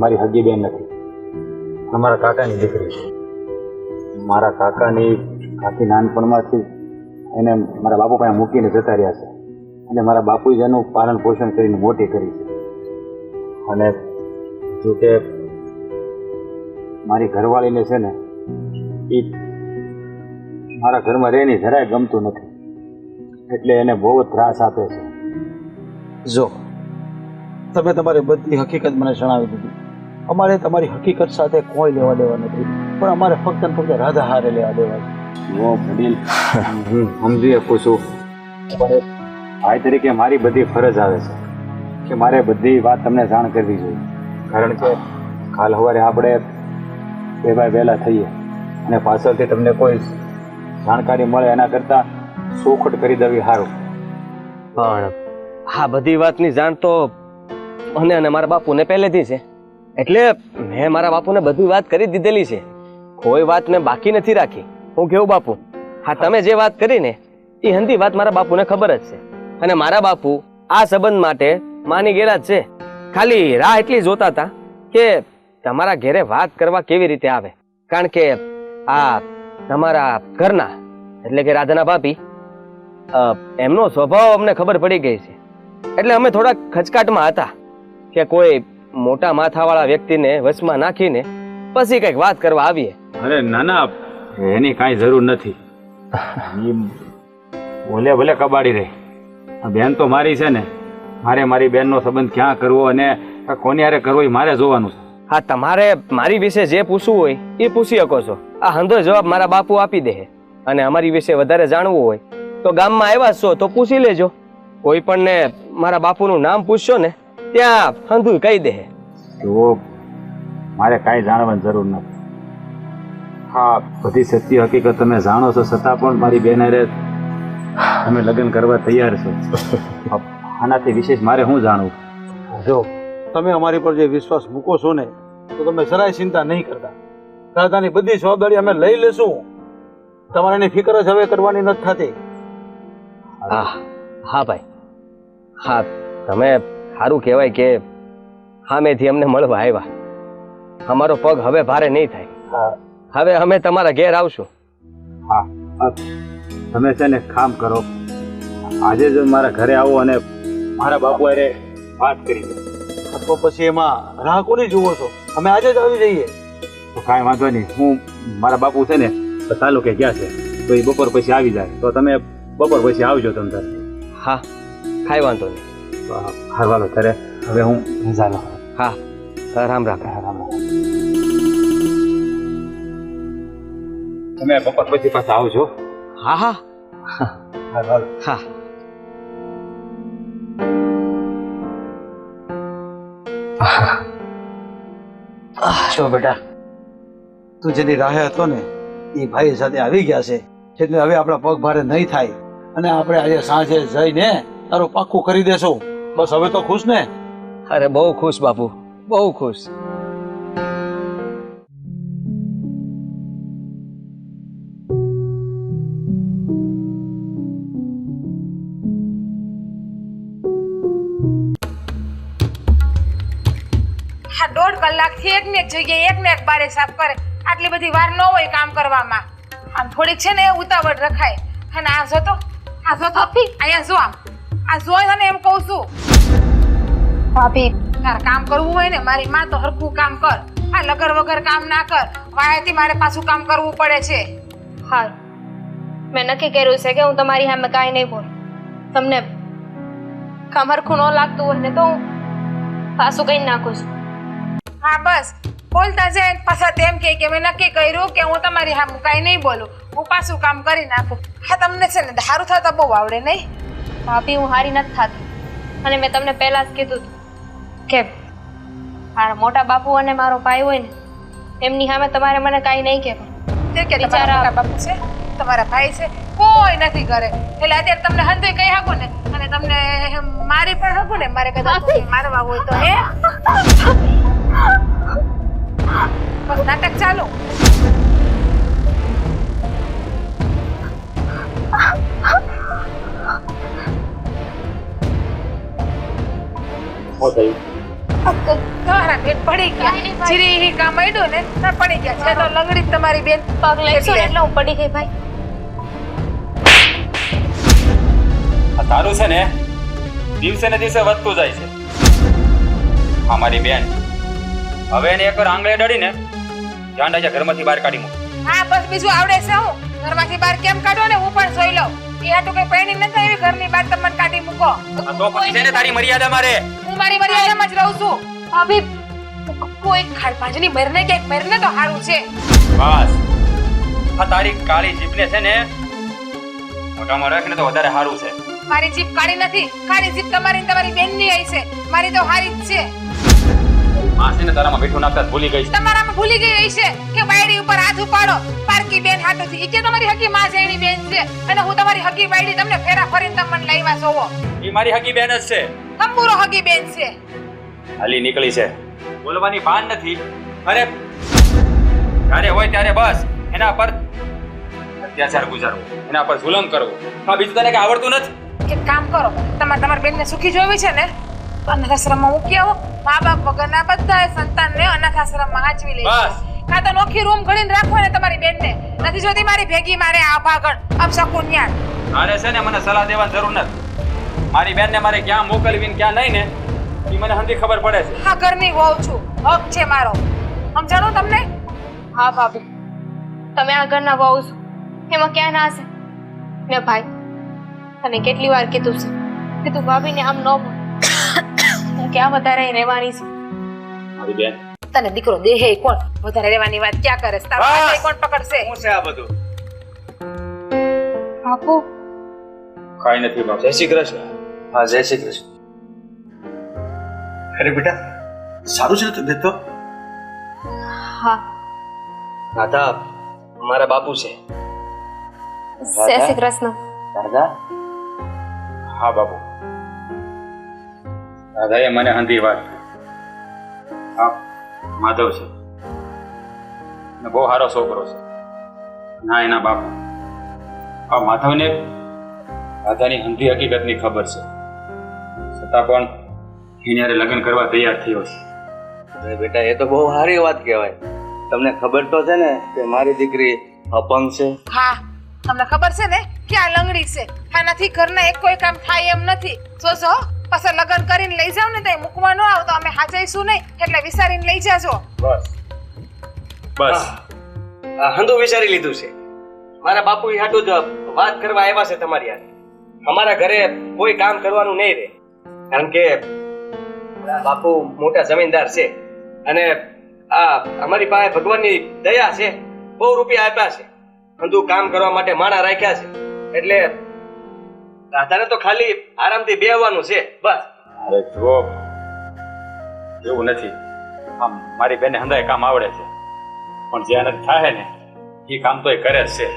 મારી હગી બેન નથી, અમારા કાકાની દીકરી છે. મારા કાકાની આખી નાનપણમાંથી એને મારા બાપુ પાસે મૂકીને જતા રહ્યા છે, અને મારા બાપુએ જ એનું પાલન પોષણ કરીને મોટી કરી છે. અને જો કે મારી ઘરવાળીને છે ને એ મારા ઘરમાં રહીને જરાય ગમતું નથી, એટલે એને બહુ જ ત્રાસ આપે છે. જો તમે તમારી બધી હકીકત મને જણાવી દીધી. અમારે તમારી હકીકત સાથે કોઈ લેવા દેવા નથી, પણ અમારે ફક્ત ને ફક્ત રાધા હારે લેવા દેવા છે. ઓ વડીલ, હું સમજી શકું છું, પણ ભાઈ તરીકે મારી બધી ફરજ આવે છે કે મારે બધી વાત તમને જાણ કરવી જોઈએ. કારણ કે કાલ સવારે આપણે બે ભાઈ વહેલા થઈએ અને પાછળથી તમને કોઈ જાણકારી મળે એના કરતાં ચોખવટ કરી દેવી સારું. પણ આ બધી વાતની જાણ તો મને અને મારા બાપુને પહેલેથી છે, એટલે મેં મારા બાપુને બધી વાત કરી દીધેલી છે. કોઈ વાત મેં બાકી નથી રાખી. હું કેવું બાપુ, હા તમે જે વાત કરી ને એ હંધી વાત મારા બાપુને ખબર જ છે, અને મારા બાપુ આ સંબંધ માટે માની ગયેલા જ છે. ખાલી રાહ એટલી જોતા હતા કે તમારા ઘેરે વાત કરવા કેવી રીતે આવે, કારણ કે આ તમારા ઘરના એટલે કે રાધાના ભાભી એમનો સ્વભાવ અમને ખબર પડી ગઈ છે, એટલે અમે થોડા ખચકાટમાં હતા કે કોઈ મોટા માથાવાળા વ્યક્તિને વશમાં નાખીને પછી કંઈક વાત કરવા આવીએ. અરે ના ના, એની કાંઈ જરૂર નથી. બોલે ભલે કબાડી રહી, બેન તો મારી છે ને, મારે મારી બેનનો સંબંધ ક્યાં કરવો અને કોની હારે કરવો એ મારે જોવાનું છે. હા, તમારે મારી વિશે જે પૂછવું હોય એ પૂછી શકો છો. આ હંધો જવાબ મારા બાપુ આપી દે, અને અમારી વિશે વધારે જાણવું હોય તો ગામમાં આવ્યા છો તો પૂછી લેજો. કોઈ પણ ને મારા બાપુનું નામ પૂછશો ને ત્યાં હંધુય કહી દે. તો મારે કાંઈ જાણવાની જરૂર નથી. હા, બધી સત્ય હકીકત તમે જાણો છો, છતાં પણ મારી બેન હારે તમે લગ્ન કરવા તૈયાર છો. આનાથી વિશેષ મારે શું જાણવું? જો તમે અમારી પર જે વિશ્વાસ મૂકો છો ને, તો તમે જરાય ચિંતા નહીં કરતા. રાધાની બધી જવાબદારી અમે લઈ લેશું. તમારે એની ફિકર જ હવે કરવાની નથી થતી. હા હા ભાઈ, હા તમે સારું કહેવાય કે સામેથી અમને મળવા આવ્યા. અમારો પગ હવે ભારે નહીં થાય. હવે અમે તમારા ઘેર આવશું. હા, તમે છે ને કામ કરો, આજે જ મારા ઘરે આવો અને મારા બાપુ હારે વાત કરી દો. તો પછી એમાં રાહ કોની જુઓ છો? અમે આજે જ આવી જઈએ. તો કાંઈ વાંધો નહીં, હું મારા બાપુ છે ને તાલુકે ગયા છે, તો એ બપોર પછી આવી જાય, તો તમે બપોર પછી આવજો તમ તારે. હા, કાંઈ વાંધો નહીં. હારવાલો ત્યારે હવે હું રજા લઉં. હા, રામ રામ. રામ રામ. તમે બપોર પછી પાછા આવજો. હા હા હારવાલો. હા. જો બેટા, તું જેની રાહે હતો ને એ ભાઈ સાથે આવી ગયા છે, એટલે હવે આપણા પગ ભારે નહીં થાય, અને આપણે આજે સાંજે જઈને તારું પાક્કું કરી દેશું. બસ હવે તો ખુશ ને? અરે બહુ ખુશ બાપુ, બહુ ખુશ. આ 1.5 કલાકથી એકને એક જગ્યાએ એકને એક બારે સાફ કરે. આટલી બધી વાર ન હોય કામ કરવામાં. આમ થોડીક છે ને ઉતાવળ રખાય. અને આ જો તો અહીંયા જો આ જોઈ અને એમ કહું છું. ભાભી તારે કામ કરવું હોય ને મારી માં તો હરખું કામ કર. આ લગર વગર કામ ના કર. વાયાથી મારે પાછું કામ કરવું પડે છે. હા મેં નક્કી કર્યું છે કે હું તમારી સામે કાંઈ નહીં બોલું. તમને કામ હરખું ન લાગતું હોય ને તો હું પાછું કઈ નાખું છું. હા બસ બોલતા જાય પાછા તેમ કે મેં નક્કી કર્યું કે હું તમારી સામે કાંઈ નહીં બોલું. હું પાછું કામ કરી નાખું. હા તમને છે ને દારૂ થતા બહુ આવડે નહીં? ભાભી હું હારી નથી થતી અને મેં તમને પહેલા જ કીધું કે મારા મોટા બાપુ અને મારો ભાઈ હોય ને એમની સામે તમારે મને કાંઈ નહીં કહેવું. તે કે તમારા મોટા બાપુ છે તમારા ભાઈ છે કોઈ નથી કરે. એટલે અત્યારે તમને હંધોય કહી શકું ને અને તમને મારી પણ શકું ને મારે કદાચ મારવા હોય તો હે બસ નાટક ચાલુ. તમારા બેન પડી ગયા. ચીરી કામ આડ્યું ને ના પડી ગયા છે તો લંગડી તમારી બેન પગ લેશો એટલે હું પડી ગઈ ભાઈ. આ તારું છે ને દિવસે ને દિવસે વધતું જાય છે. અમારી બેન હવે એને એકવાર આંગળે ડળીને ધ્યાન રાખજે, ઘરમાંથી બહાર કાઢી મૂક. હા બસ બીજું આવડે છે હું ઘરમાંથી બહાર કેમ કાઢો ને હું પણ જોઈ લઉં. એ હાટું કઈ પૈણી નથી આવી ઘરની બહાર તમને કાઢી મૂકો. આ તો પછી છે ને તારી મર્યાદા મારે. હું મારી મર્યાદામાં જ રહું છું. ભાભી કોઈ ખાડભાજની મરને કે મરને તો સારું છે. બસ આ તારી કાળી જીભને છે ને મોઢામાં રાખીને તો વધારે સારું છે. મારી જીભ કાળી નથી. કાળી જીભ તમારી ને તમારી બેનની આવી છે. મારી તો હારી જ છે. માં છે ને તારામાં મીઠું નાખતા જ ભૂલી ગઈ છે. તમારામાં ભૂલી ગઈ હશે છે કે બાયડી ઉપર હાથ ઉપાડો. પારકી બેન હાટુથી ઈ કે તમારી હકી માં જેણી બેન છે અને હું તમારી હકી બાયડી તમને ફેરા ફરીને તમને લાવ્યા જોવો. ઈ મારી હકી બેન જ છે. તંબુરો હકી બેન છે. હાલી નીકળી છે. બોલવાની ભાન નથી. અરે જ્યારે હોય ત્યારે બસ એના પર અત્યાચાર ગુજારવો, એના પર જુલમ કરવો. હા બીજું તને કઈ આવડતું નથી. એક કામ કરો તમારી બેનને સુખી જોવી છે ને તો અનાથાશ્રમમાં મૂકી આવો. મા બાપ વગરના બધા સંતાનને અનાથાશ્રમમાં હાચવી લે. કાં તો નોખી રૂમ ઘડીને રાખો ને તમારી બેનને. નથી જોતી મારી ભેગી મારે આ ભાગણ અપશકુન ન્યાર. મારે છે ને મને સલાહ દેવાની જરૂર નથી. મારી બેનને મારે ક્યાં મોકલવી ને ક્યાં નહીં ને એ મને હંધી ખબર પડે છે. હા ઘરની વહુ છું, હક છે મારો. સમજાણો તમને? હા ભાભી તમે આ ઘરના વહુ છો એમાં ક્યાં ના છે ને ભાઈ. તને કેટલી વાર કીધું છે કે તું ભાભીને આમ ન બોલ. હું ક્યાં વધારે રહેવાની છું. મારી બેન તને દીકરો દેહે કોણ વધારે રહેવાની વાત ક્યાં કરે છે? તારો હાથ કોણ પકડશે? શું છે આ બધું? બાપુ કાઈ નથી બાપ. જય શ્રી કૃષ્ણ. હા જય શ્રી કૃષ્ણ. અરે બેટા સારું છે તબિયત તો? હા દાદા મારા બાપુ છે. જય શ્રી કૃષ્ણ. દાદા હા બાપુ. દાદાએ મને હંધી વાત હા માધવ છે ને બહુ સારો છોકરો છે ના એના બાપુ. આ માધવને દાદાની હંધી હકીકતની ખબર છે છતાં પણ એને લગ્ન કરવા તૈયાર થયો છે. અરે બેટા એ તો બહુ સારી વાત કહેવાય. તમને ખબર તો છે ને કે મારી દીકરી અપંગ છે. હા તમને ખબર છે ને કે આ લંગડી છે. આનાથી ઘરના એક કોઈ કામ થાય એમ નથી. જોજો પછી લગ્ન કરીને લઈ જાવ ને તો મૂકવા ન આવ તો અમે હાચઈશું નહીં એટલે વિચારીને લઈ જાજો. બસ બસ હંધું વિચારી લીધું છે. મારા બાપુ હાટું જ વાત કરવા આવ્યા છે તમારી યાર. અમારા ઘરે કોઈ કામ કરવાનું નહીં રહે કારણ કે બાપુ મોટા જમીનદાર છે અને આ અમારી પાસે ભગવાનની દયા છે. બહુ રૂપિયા આપ્યા છે. હંધું કામ કરવા માટે માણા રાખ્યા છે એટલે દાદાને તો ખાલી આરામથી બેહવાનું છે બસ. અરે જો એવું નથી. આમ મારી બેને હંધાય કામ આવડે છે પણ જે આનંદ થાય ને એ કામ તોય કરે જ છે.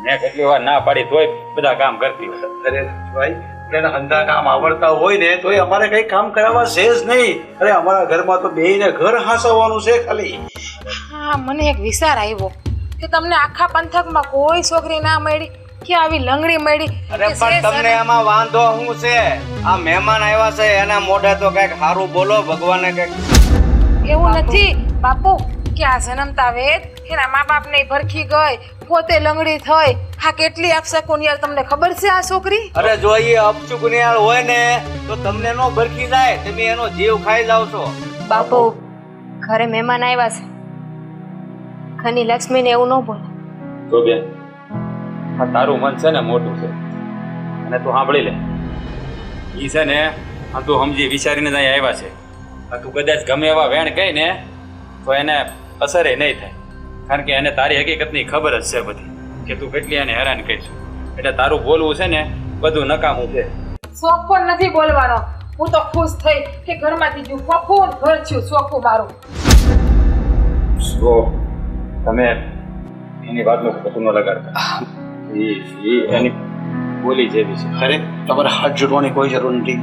મેં કેટલી વાર ના પાડી તોય બધા કામ કરતી હોય. અરે ભાઈ એને હંધા કામ આવડતા હોય ને તોય અમારે કઈ કામ કરાવવા છે જ નહીં. અરે અમારા ઘરમાં તો બેયને ઘર હાંસવવાનું છે ખાલી. હા મને એક વિચાર આવ્યો કે તમને આખા પંથકમાં કોઈ છોકરી ના મળી કે આવી લંગડી મળી. અરે પણ તમને એમાં વાંધો શું છે? આ મહેમાન આવ્યા છે એના મોઢે તો કઈક સારું બોલો. ભગવાને કઈક એવું નથી બાપુ કે આ જન્મતા વેદ એના મા બાપને ભરખી ગઈ પોતે લંગડી થઈ હા કેટલી અપશકુનિયાળ તમને ખબર છે આ છોકરી અરે જો એ અપચુકનિયાળ હોય ને તો તમને નો ભરખી જાય તમે એનો જીવ ખાઈ જાવ છો બાપુ ઘરે મહેમાન આવ્યા છે ખની લક્ષ્મીને એવું ન બોલે જો બેન આ તારું મન છે ને મોટું છે અને તું સાંભળી લે ઈ છે ને આ તું સમજી વિચારીને જ અહીંયા આવ્યા છે આ તું કદાચ ગમે એવા વેણ કહી ને તો એને અસર નહીં થાય કારણ કે એને તારી હકીકતની ખબર જ છે બધી કે તું કેટલી એને હેરાન કરીશું એટલે તારું બોલવું છે ને બધું નકામું છે શોખ પણ નથી બોલવાનો હું તો ખુશ થઈ કે ઘરમાંથી જો ફફૂન ઘર થયું શોખું મારું તો તમે એની વાતનું ખોટું ન લગાડતા એ એની બોલી જેવી છે અરે તમારે હાથ જોડવાની કોઈ જરૂર નથી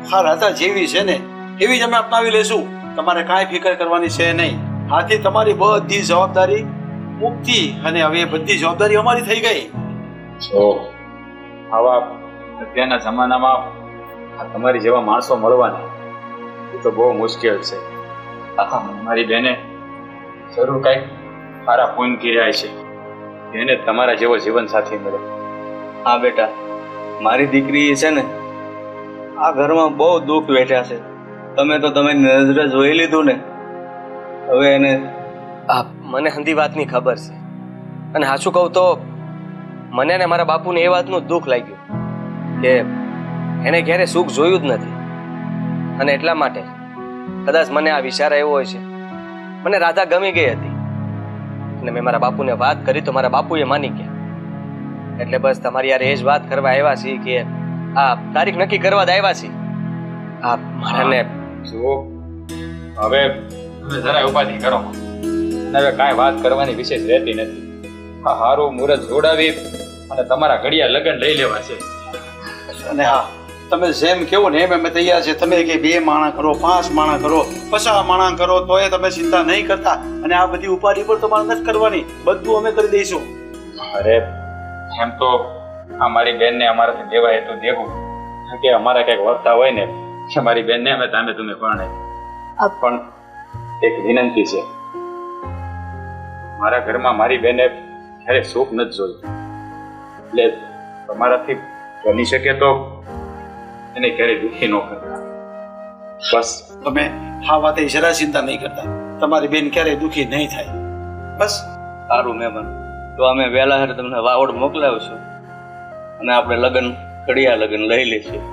હા રાતા જેવી છે ને એવી જ અમે અપનાવી લેશું તમારે કાંઈ ફિકર કરવાની છે નહીં આથી તમારી બધી જવાબદારી મુક્તિ અને હવે એ બધી જવાબદારી અમારી થઈ ગઈ તો આવા અત્યારના જમાનામાં આ તમારી જેવા માણસો મળવાના એ તો બહુ મુશ્કેલ છે મારી બેને જરૂર કંઈક સારા પૂન કર્યા છે એને તમારા જેવો જીવન સાથી મળે હા બેટા મારી દીકરી છે ને આ ઘરમાં બહુ દુઃખ વેઠ્યા છે તમે તો તમે નજરે જોઈ લીધું ને હવે એને મને હંધી વાતની ખબર છે અને હાચું કહું તો મને ને મારા બાપુને એ વાતનું દુઃખ લાગ્યું કે એને ક્યારે સુખ જોયું જ નથી અને એટલા માટે કદાચ મને આ વિચાર આવ્યો હોય છે મને રાધા ગમી ગઈ હતી અને મેં મારા બાપુને વાત કરી તો મારા બાપુએ માની ગયા એટલે બસ તમારી યાર એ જ વાત કરવા આવ્યા છીએ કે આ તારીખ નક્કી કરવા જ આવ્યા છીએ મારાને જો હવે તમે જરા ઉપાધિ કરો અને હવે કાંઈ વાત કરવાની વિશેષ રહેતી નથી આ હારું મુહૂર્ત જોડાવી અને તમારા ઘડિયા લગ્ન લઈ લેવા છે અને હા તમે જેમ કેવો ને એમ અમે તૈયાર છે તમે કે 2 માણા કરો 5 માણા કરો 50 માણા કરો તો એ તમે ચિંતા નહીં કરતા અને આ બધી ઉપાધિ પર તમારે નથી કરવાની બધું અમે કરી દઈશું અરે એમ તો અમારી બેનને અમારાથી દેવાય તો દેવું કે અમારા કંઈક વર્તા હોય ને કે મારી બેનને અમે તમે પરણે પણ એક વિનંતી છે મારા ઘરમાં મારી બેને ક્યારે સુખ નથી જોયું એટલે તમારાથી બની શકે તો એને ક્યારેય દુઃખી ન કરતા બસ તમે આ વાતે જરા ચિંતા નહીં કરતા તમારી બેન ક્યારેય દુઃખી નહીં થાય બસ સારું મહેમાન તો અમે વહેલા હારે તમને વાવડ મોકલાવીશું અને આપણે ઘડિયા લગ્ન લઈ લઈશું